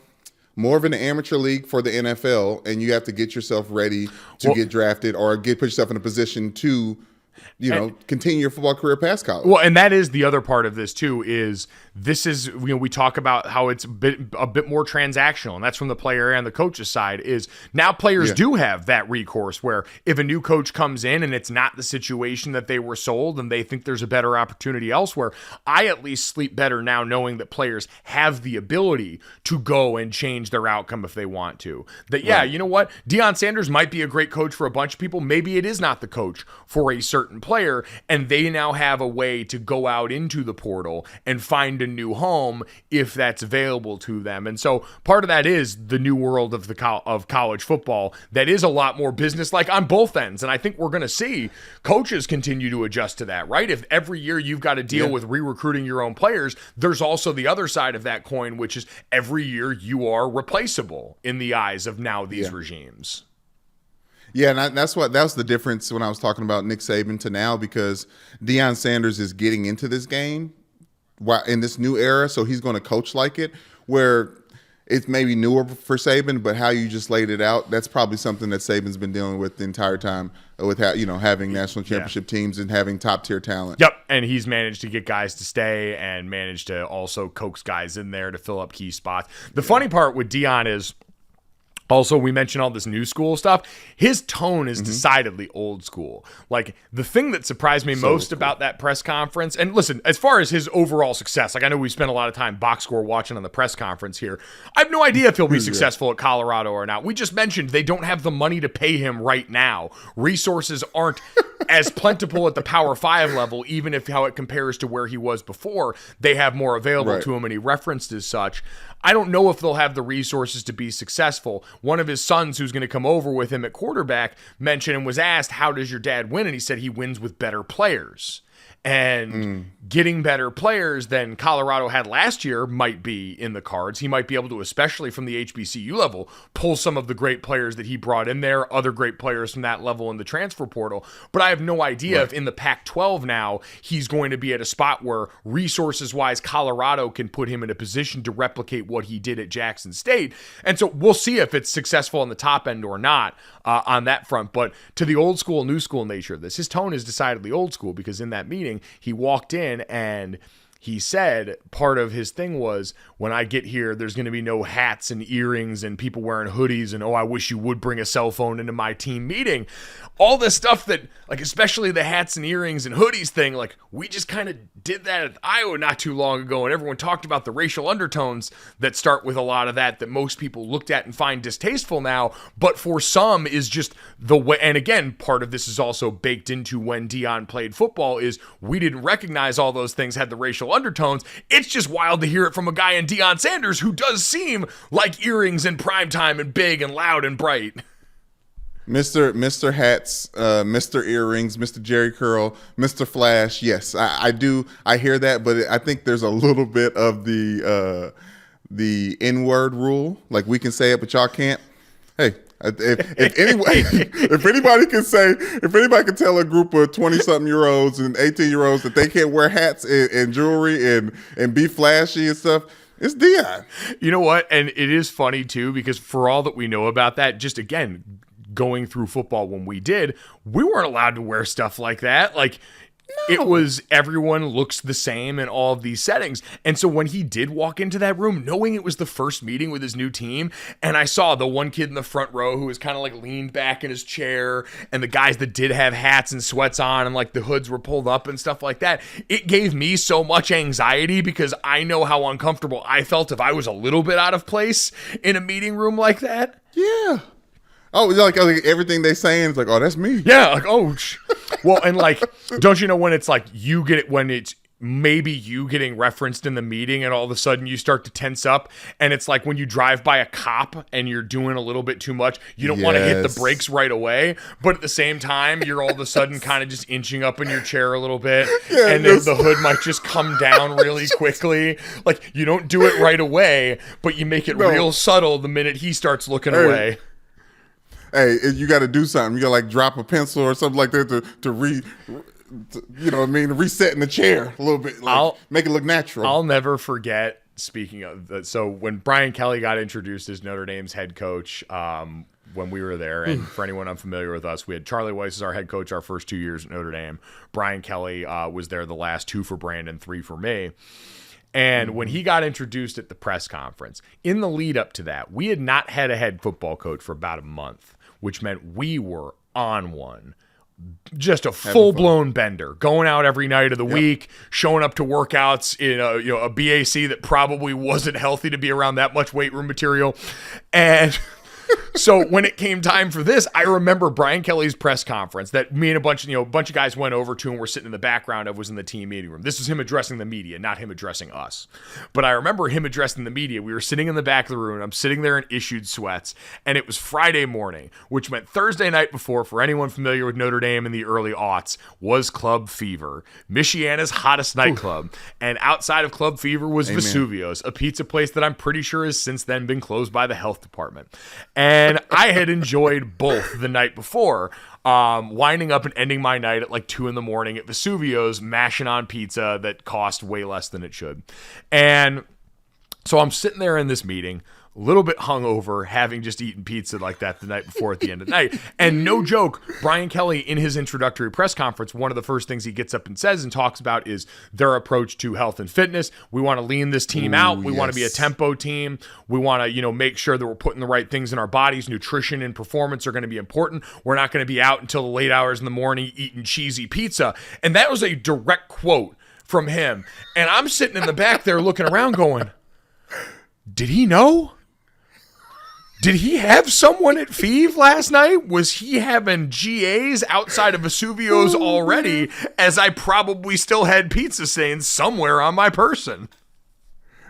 more of an amateur league for the NFL, and you have to get yourself ready to get drafted or put yourself in a position to continue your football career past college. Well, and that is the other part of this too, is this is, we talk about how it's a bit more transactional, and that's from the player and the coach's side, is now players do have that recourse where if a new coach comes in and it's not the situation that they were sold and they think there's a better opportunity elsewhere, I at least sleep better now knowing that players have the ability to go and change their outcome if they want to. That, you know what? Deion Sanders might be a great coach for a bunch of people. Maybe it is not the coach for a certain certain player, and they now have a way to go out into the portal and find a new home if that's available to them. And so part of that is the new world of of college football that is a lot more business-like on both ends. And I think we're going to see coaches continue to adjust to that, right? If every year you've got to deal with re-recruiting your own players, there's also the other side of that coin, which is every year you are replaceable in the eyes of now these regimes. Yeah, and that was the difference when I was talking about Nick Saban to now, because Deion Sanders is getting into this game in this new era, so he's going to coach like it, where it's maybe newer for Saban, but how you just laid it out, that's probably something that Saban's been dealing with the entire time, with having national championship teams and having top-tier talent. Yep, and he's managed to get guys to stay and managed to also coax guys in there to fill up key spots. The funny part with Deion is, also, we mentioned all this new school stuff. His tone is decidedly old school. Like, the thing that surprised me most about that press conference, and listen, as far as his overall success, like I know we spent a lot of time box score watching on the press conference here. I have no idea if he'll be successful at Colorado or not. We just mentioned they don't have the money to pay him right now. Resources aren't as plentiful at the Power 5 level, even if how it compares to where he was before. They have more available to him, and he referenced as such. I don't know if they'll have the resources to be successful. One of his sons, who's going to come over with him at quarterback, mentioned and was asked, how does your dad win? And he said he wins with better players. And getting better players than Colorado had last year might be in the cards. He might be able to, especially from the HBCU level, pull some of the great players that he brought in there, other great players from that level in the transfer portal. But I have no idea if in the Pac-12 now he's going to be at a spot where resources-wise Colorado can put him in a position to replicate what he did at Jackson State. And so we'll see if it's successful on the top end or not on that front. But to the old school, new school nature of this, his tone is decidedly old school, because in that meeting, he walked in and he said part of his thing was, when I get here, there's going to be no hats and earrings and people wearing hoodies and, oh, I wish you would bring a cell phone into my team meeting. All this stuff that, like, especially the hats and earrings and hoodies thing, like, we just kind of did that at Iowa not too long ago, and everyone talked about the racial undertones that start with a lot of that most people looked at and find distasteful now, but for some is just the way. And again, part of this is also baked into when Deion played football, is we didn't recognize all those things had the racial undertones. It's just wild to hear it from a guy in Deion Sanders who does seem like earrings in primetime and big and loud and bright. Mr. Hats, Mr. Earrings, Mr. Jerry Curl, Mr. Flash. Yes, I do. I hear that, but I think there's a little bit of the N-word rule. Like, we can say it, but y'all can't. Hey, if anybody can tell a group of 20-something-year-olds and 18-year-olds that they can't wear hats and jewelry and be flashy and stuff, it's Deion. You know what? And it is funny, too, because for all that we know about that, just, again, going through football when we did, we weren't allowed to wear stuff like that. Like, it was everyone looks the same in all of these settings. And so when he did walk into that room, knowing it was the first meeting with his new team, and I saw the one kid in the front row who was kind of like leaned back in his chair, and the guys that did have hats and sweats on and like the hoods were pulled up and stuff like that, it gave me so much anxiety, because I know how uncomfortable I felt if I was a little bit out of place in a meeting room like that. Yeah. Oh, like everything they saying is like, oh, that's me. Yeah, like, oh, well, and like, don't you know when it's like you get it, when it's maybe you getting referenced in the meeting and all of a sudden you start to tense up, and it's like when you drive by a cop and you're doing a little bit too much, you don't want to hit the brakes right away, but at the same time, you're all of a sudden kind of just inching up in your chair a little bit, and then the hood might just come down really quickly. Like, you don't do it right away, but you make it real subtle the minute he starts looking away. Hey, you got to do something. You got to like drop a pencil or something like that to you know what I mean, reset in the chair a little bit, like, make it look natural. I'll never forget, speaking of that, so when Brian Kelly got introduced as Notre Dame's head coach, when we were there, and for anyone unfamiliar with us, we had Charlie Weiss as our head coach our first 2 years at Notre Dame. Brian Kelly was there the last 2 for Brandon, 3 for me. And when he got introduced at the press conference, in the lead up to that, we had not had a head football coach for about a month, which meant we were on one. Just a full-blown bender, going out every night of the week, showing up to workouts in a BAC that probably wasn't healthy to be around that much weight room material. And So when it came time for this, I remember Brian Kelly's press conference that me and a bunch of guys went over to and were sitting in the background of, was in the team meeting room. This was him addressing the media, not him addressing us. But I remember him addressing the media. We were sitting in the back of the room. I'm sitting there in issued sweats, and it was Friday morning, which meant Thursday night before, for anyone familiar with Notre Dame in the early aughts, was Club Fever, Michiana's hottest nightclub. And outside of Club Fever was Vesuvio's, a pizza place that I'm pretty sure has since then been closed by the health department. And I had enjoyed both the night before, winding up and ending my night at like 2 a.m. at Vesuvio's, mashing on pizza that cost way less than it should. And so I'm sitting there in this meeting, a little bit hungover, having just eaten pizza like that the night before at the end of the night. And no joke, Brian Kelly, in his introductory press conference, one of the first things he gets up and says and talks about is their approach to health and fitness. We want to lean this team out. We want to be a tempo team. We want to, make sure that we're putting the right things in our bodies. Nutrition and performance are going to be important. We're not going to be out until the late hours in the morning eating cheesy pizza. And that was a direct quote from him. And I'm sitting in the back there looking around going, did he know? Did he have someone at Feeve last night? Was he having GAs outside of Vesuvio's already, as I probably still had pizza stains somewhere on my person?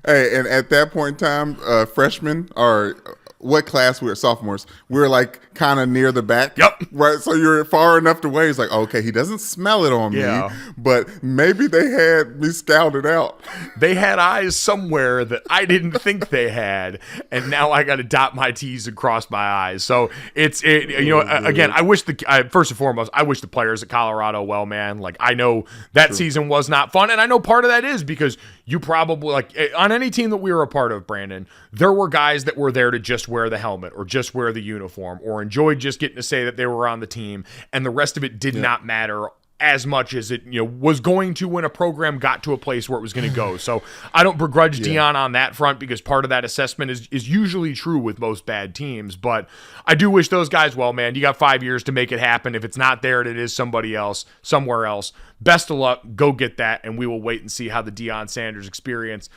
Hey, and at that point in time, freshmen, or what class we were, sophomores, we were like kind of near the back. Yep. Right. So you're far enough away. It's like, okay, he doesn't smell it on me, but maybe they had me scouted out. They had eyes somewhere that I didn't think they had, and now I got to dot my T's and cross my I's. So again, I wish first and foremost, I wish the players at Colorado well, man. Like, I know that season was not fun, and I know part of that is because you probably, like, on any team that we were a part of, Brandon, there were guys that were there to just wear the helmet or just wear the uniform or enjoyed just getting to say that they were on the team, and the rest of it did not matter as much as it was going to when a program got to a place where it was going to go. So I don't begrudge Deion on that front, because part of that assessment is usually true with most bad teams. But I do wish those guys well, man. You got 5 years to make it happen. If it's not there and it is somebody else, somewhere else, best of luck. Go get that, and we will wait and see how the Deion Sanders experience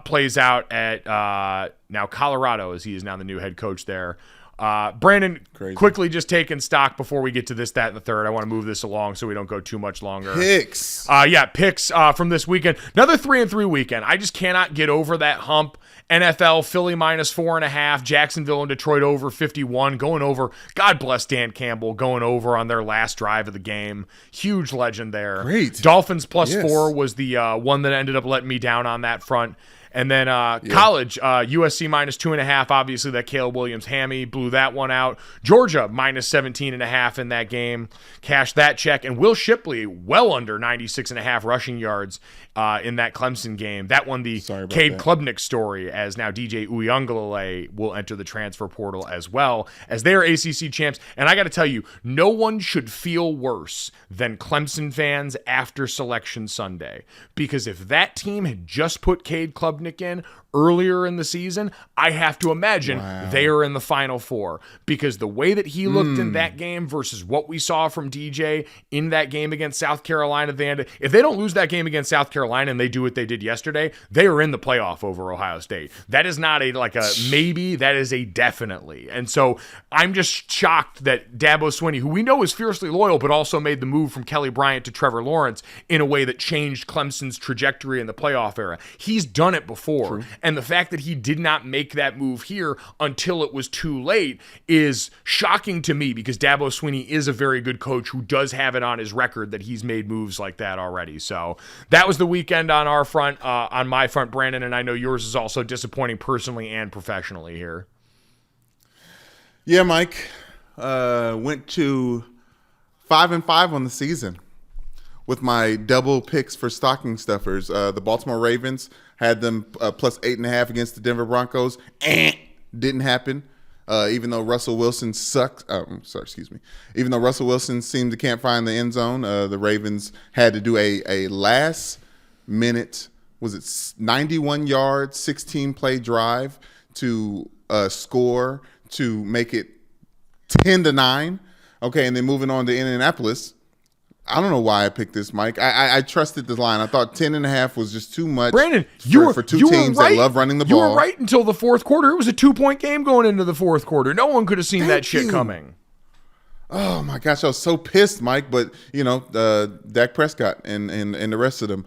plays out at now Colorado, as he is now the new head coach there. Brandon, quickly just taking stock before we get to this, that, and the third. I want to move this along so we don't go too much longer. Picks. Picks from this weekend. Another 3-3 weekend. I just cannot get over that hump. NFL, Philly -4.5, Jacksonville and Detroit over 51, going over. God bless Dan Campbell, going over on their last drive of the game. Huge legend there. Great. Dolphins +4 was the one that ended up letting me down on that front. And then college, USC -2.5. Obviously, that Caleb Williams hammy blew that one out. Georgia -17.5 in that game. Cashed that check. And Will Shipley well under 96.5 rushing yards in that Clemson game. That one, the Cade Klubnik story, as now DJ Uiagalelei will enter the transfer portal as well, as they are ACC champs. And I got to tell you, no one should feel worse than Clemson fans after Selection Sunday, because if that team had just put Cade Klubnik in earlier in the season, I have to imagine they are in the Final Four, because the way that he looked in that game versus what we saw from DJ in that game against South Carolina, if they don't lose that game against South Carolina and they do what they did yesterday, they are in the playoff over Ohio State. That is not a maybe, that is a definitely. And so I'm just shocked that Dabo Swinney, who we know is fiercely loyal, but also made the move from Kelly Bryant to Trevor Lawrence in a way that changed Clemson's trajectory in the playoff era. He's done it before. True. And the fact that he did not make that move here until it was too late is shocking to me, because Dabo Swinney is a very good coach who does have it on his record that he's made moves like that already. So that was the weekend on our front, on my front, Brandon, and I know yours is also disappointing personally and professionally here. Yeah, Mike. Went to 5-5 on the season with my double picks for stocking stuffers. The Baltimore Ravens had them +8.5 against the Denver Broncos. Didn't happen. Even though Russell Wilson sucks. Even though Russell Wilson seemed to can't find the end zone, the Ravens had to do a last minute, was it 91-yard, 16-play drive to score to make it 10-9. Okay, and then moving on to Indianapolis, I don't know why I picked this, Mike. I trusted the line. I thought 10.5 was just too much. Brandon, for two teams that love running the ball. You were right until the fourth quarter. It was a 2-point game going into the fourth quarter. No one could have seen that shit coming. Oh my gosh, I was so pissed, Mike. But Dak Prescott and the rest of them.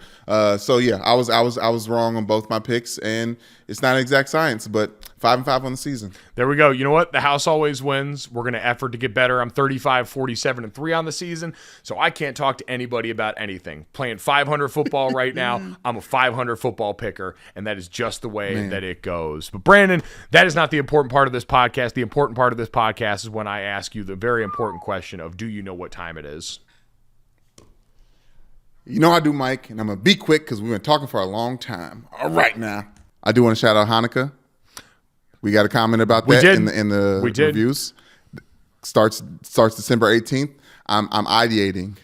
So yeah, I was wrong on both my picks, and it's not an exact science, but 5-5 on the season. There we go. You know what? The house always wins. We're going to effort to get better. I'm 35, 47, and 3 on the season, so I can't talk to anybody about anything. Playing 500 football right now, I'm a 500 football picker, and that is just the way that it goes. But Brandon, that is not the important part of this podcast. The important part of this podcast is when I ask you the very important question of, do you know what time it is? You know I do, Mike, and I'm going to be quick because we've been talking for a long time. All right now. I do want to shout out Hanukkah. We got a comment about that in the reviews. Starts December 18th. I'm ideating.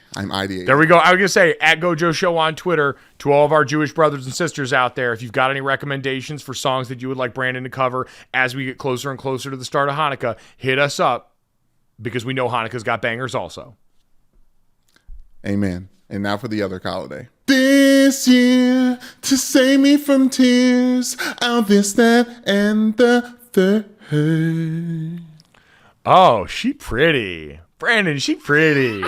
There we go. I was going to say, at Gojo Show on Twitter, to all of our Jewish brothers and sisters out there, if you've got any recommendations for songs that you would like Brandon to cover as we get closer and closer to the start of Hanukkah, hit us up, because we know Hanukkah's got bangers also. Amen. And now for the other holiday. This year, to save me from tears, I'll this, that, and the third. Oh, she pretty. Brandon, she pretty.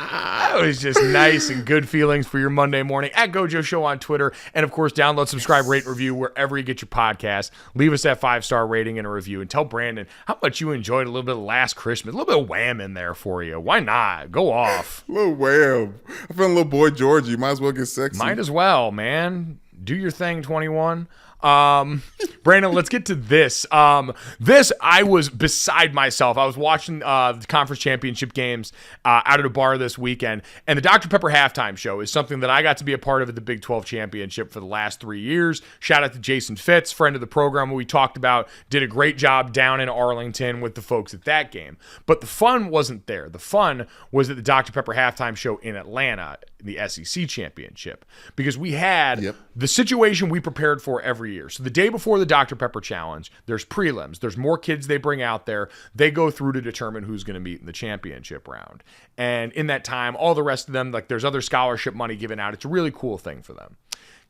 That was just nice and good feelings for your Monday morning. At Gojo Show on Twitter. And, of course, download, subscribe, rate, review wherever you get your podcast. Leave us that 5-star rating and a review. And tell Brandon how much you enjoyed a little bit of Last Christmas. A little bit of Wham in there for you. Why not? Go off. A little Wham. I'm feeling a little Boy George. You might as well get sexy. Might as well, man. Do your thing, 21. Brandon, let's get to this. This, I was beside myself. I was watching the conference championship games out at a bar this weekend, and the Dr. Pepper halftime show is something that I got to be a part of at the Big 12 championship for the last 3 years. Shout out to Jason Fitz, friend of the program we talked about, did a great job down in Arlington with the folks at that game. But the fun wasn't there. The fun was at the Dr. Pepper halftime show in Atlanta, the SEC championship, because we had the situation we prepared for every year. So the day before the Dr. Pepper Challenge, there's prelims. There's more kids they bring out there. They go through to determine who's going to meet in the championship round. And in that time, all the rest of them, like there's other scholarship money given out. It's a really cool thing for them.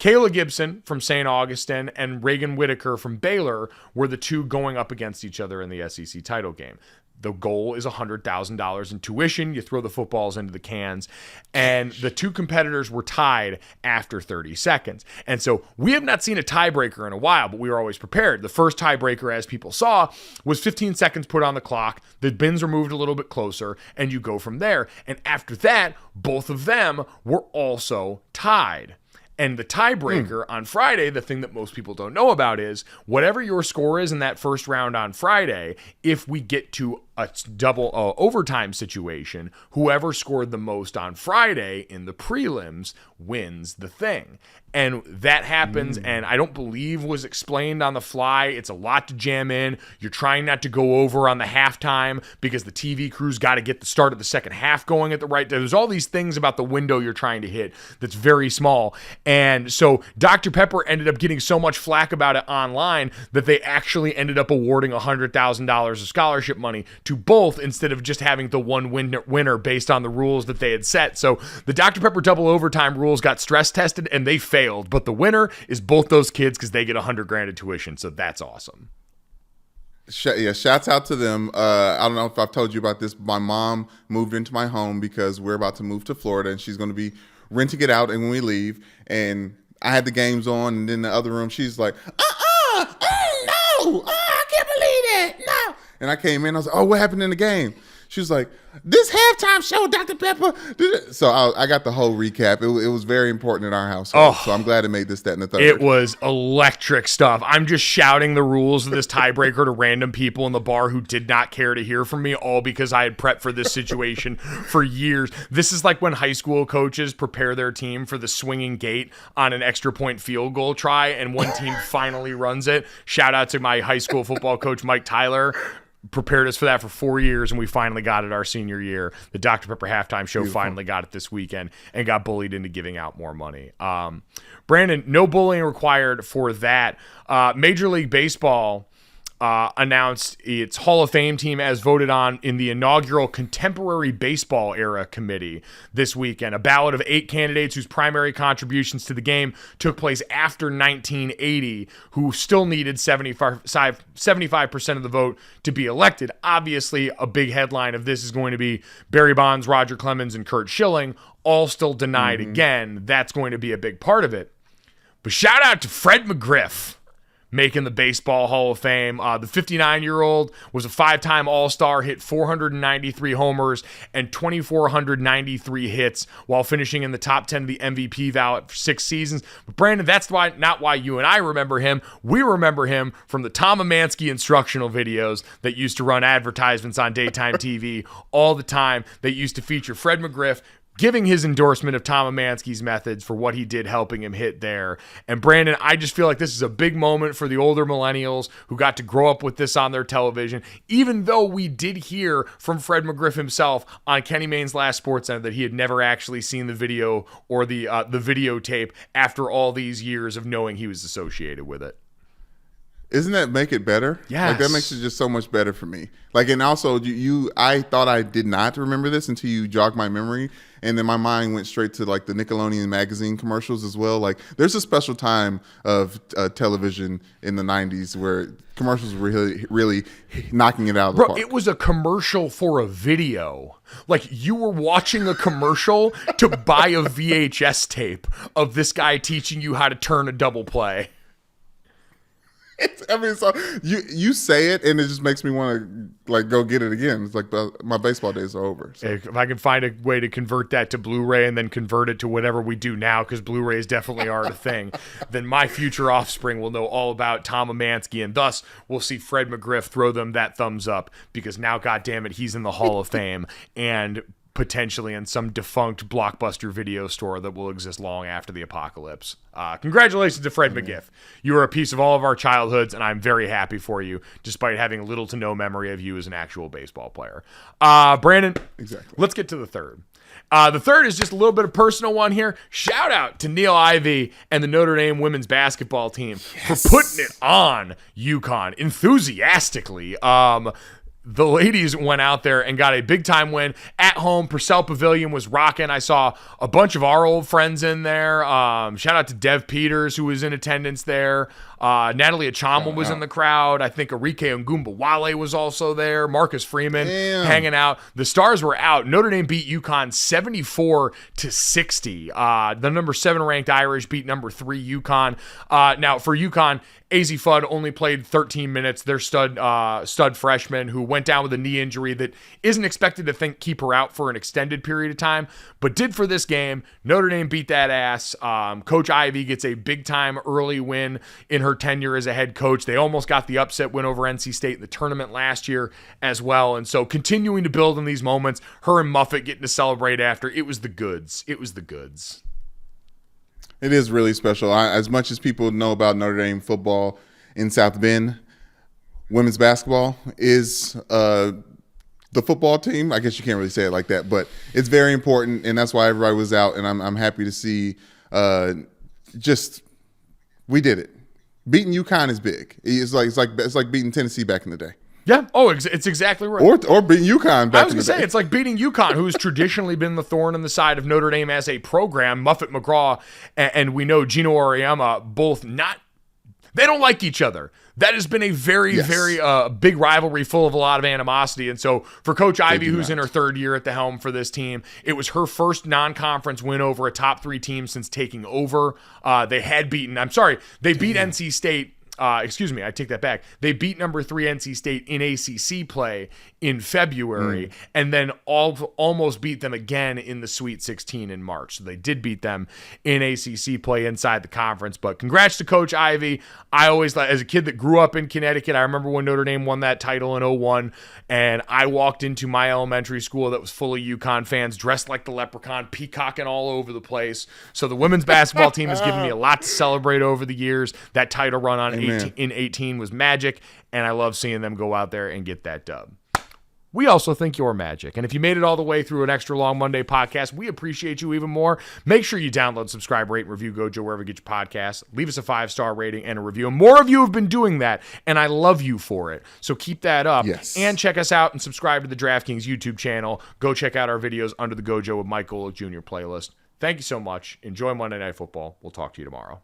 Kayla Gibson from St. Augustine and Reagan Whitaker from Baylor were the two going up against each other in the SEC title game. The goal is $100,000 in tuition. You throw the footballs into the cans. And the two competitors were tied after 30 seconds. And so we have not seen a tiebreaker in a while, but we were always prepared. The first tiebreaker, as people saw, was 15 seconds put on the clock. The bins are moved a little bit closer, and you go from there. And after that, both of them were also tied. And the tiebreaker on Friday, the thing that most people don't know about is whatever your score is in that first round on Friday, if we get to a double overtime situation, whoever scored the most on Friday in the prelims wins the thing. And that happens, and I don't believe was explained on the fly. It's a lot to jam in. You're trying not to go over on the halftime because the TV crew's got to get the start of the second half going at the right time. There's all these things about the window you're trying to hit that's very small. And so Dr. Pepper ended up getting so much flack about it online that they actually ended up awarding $100,000 of scholarship money to both instead of just having the one winner based on the rules that they had set. So the Dr. Pepper double overtime rules got stress tested and they failed, but the winner is both those kids because they get $100,000 in tuition. So that's awesome. Yeah, shouts out to them. I don't know if I've told you about this, but my mom moved into my home because we're about to move to Florida and she's going to be renting it out. And when we leave, and I had the games on, and in the other room, she's like, oh, no, I can't believe it, no. And I came in, I was like, oh, what happened in the game? She was like, this halftime show, Dr. Pepper. So I got the whole recap. It was very important in our household. So I'm glad it made this, that, and the third. It was electric stuff. I'm just shouting the rules of this tiebreaker to random people in the bar who did not care to hear from me, all because I had prepped for this situation for years. This is like when high school coaches prepare their team for the swinging gate on an extra point field goal try, and one team finally runs it. Shout out to my high school football coach, Mike Tyler. Prepared us for that for 4 years, and we finally got it our senior year. The Dr. Pepper halftime show finally got it this weekend and got bullied into giving out more money. Brandon, no bullying required for that. Major League Baseball announced its Hall of Fame team as voted on in the inaugural Contemporary Baseball Era Committee this weekend. A ballot of 8 candidates whose primary contributions to the game took place after 1980, who still needed 75% of the vote to be elected. Obviously, a big headline of this is going to be Barry Bonds, Roger Clemens, and Curt Schilling, all still denied again. That's going to be a big part of it. But shout out to Fred McGriff, making the Baseball Hall of Fame. The 59-year-old was a 5-time All-Star, hit 493 homers and 2,493 hits while finishing in the top 10 of the MVP ballot for 6 seasons. But Brandon, that's not why you and I remember him. We remember him from the Tom Amansky instructional videos that used to run advertisements on daytime TV all the time that used to feature Fred McGriff giving his endorsement of Tom Amansky's methods for what he did helping him hit there. And Brandon, I just feel like this is a big moment for the older millennials who got to grow up with this on their television, even though we did hear from Fred McGriff himself on Kenny Mayne's Last SportsCenter that he had never actually seen the video or the videotape after all these years of knowing he was associated with it. Isn't that make it better? Yes. Like that makes it just so much better for me. Like, and also I thought I did not remember this until you jogged my memory. And then my mind went straight to like the Nickelodeon magazine commercials as well. Like there's a special time of television in the 90s where commercials were really, really knocking it out of the park. It was a commercial for a video. Like you were watching a commercial to buy a VHS tape of this guy teaching you how to turn a double play. So you say it and it just makes me want to like go get it again. It's like my baseball days are over. So. If I can find a way to convert that to Blu-ray and then convert it to whatever we do now, because Blu-rays definitely aren't a thing, then my future offspring will know all about Tom Amansky, and thus we'll see Fred McGriff throw them that thumbs up, because now, goddammit, he's in the Hall of Fame and potentially in some defunct Blockbuster video store that will exist long after the apocalypse. Congratulations to Fred McGriff. You are a piece of all of our childhoods, and I'm very happy for you, despite having little to no memory of you as an actual baseball player. Brandon, exactly. Let's get to the third. The third is just a little bit of personal one here. Shout out to Neil Ivey and the Notre Dame women's basketball team for putting it on UConn enthusiastically. The ladies went out there and got a big-time win at home. Purcell Pavilion was rocking. I saw a bunch of our old friends in there. Shout out to Dev Peters, who was in attendance there. Natalie Achama was in the crowd. I think Arike Ngumbawale was also there. Marcus Freeman hanging out. The stars were out. Notre Dame beat UConn 74-60. The number 7 ranked Irish beat number 3 UConn. Now for UConn, AZ Fudd only played 13 minutes. Their stud freshman who went down with a knee injury that isn't expected to keep her out for an extended period of time, but did for this game. Notre Dame beat that ass. Coach Ivey gets a big-time early win in her tenure as a head coach. They almost got the upset win over NC State in the tournament last year as well. And so continuing to build in these moments, her and Muffet getting to celebrate after, it was the goods. It was the goods. It is really special. As much as people know about Notre Dame football in South Bend, women's basketball is the football team. I guess you can't really say it like that, but it's very important, and that's why everybody was out. And I'm happy to see. We did it. Beating UConn is big. It's like beating Tennessee back in the day. Yeah. Oh, it's exactly right. Or beating UConn back in the day. It's like beating UConn, who's traditionally been the thorn in the side of Notre Dame as a program. Muffet McGraw and we know Gino Auriemma both they don't like each other. That has been a very big rivalry full of a lot of animosity. And so for Coach Ivey, who's in her third year at the helm for this team, it was her first non-conference win over a top 3 team since taking over. They beat NC State. I take that back. They beat number 3 NC State in ACC play in February, and then almost beat them again in the Sweet 16 in March. So they did beat them in ACC play inside the conference. But congrats to Coach Ivey. I always, as a kid that grew up in Connecticut, I remember when Notre Dame won that title in 2001, and I walked into my elementary school that was full of UConn fans dressed like the leprechaun, peacocking all over the place. So the women's basketball team has given me a lot to celebrate over the years. That title run in 18 was magic, and I love seeing them go out there and get that dub. We also think you're magic. And if you made it all the way through an extra long Monday podcast, we appreciate you even more. Make sure you download, subscribe, rate, and review Gojo wherever you get your podcasts. Leave us a 5-star rating and a review. And more of you have been doing that, and I love you for it. So keep that up. Yes. And check us out and subscribe to the DraftKings YouTube channel. Go check out our videos under the Gojo with Mike Golick Jr. playlist. Thank you so much. Enjoy Monday Night Football. We'll talk to you tomorrow.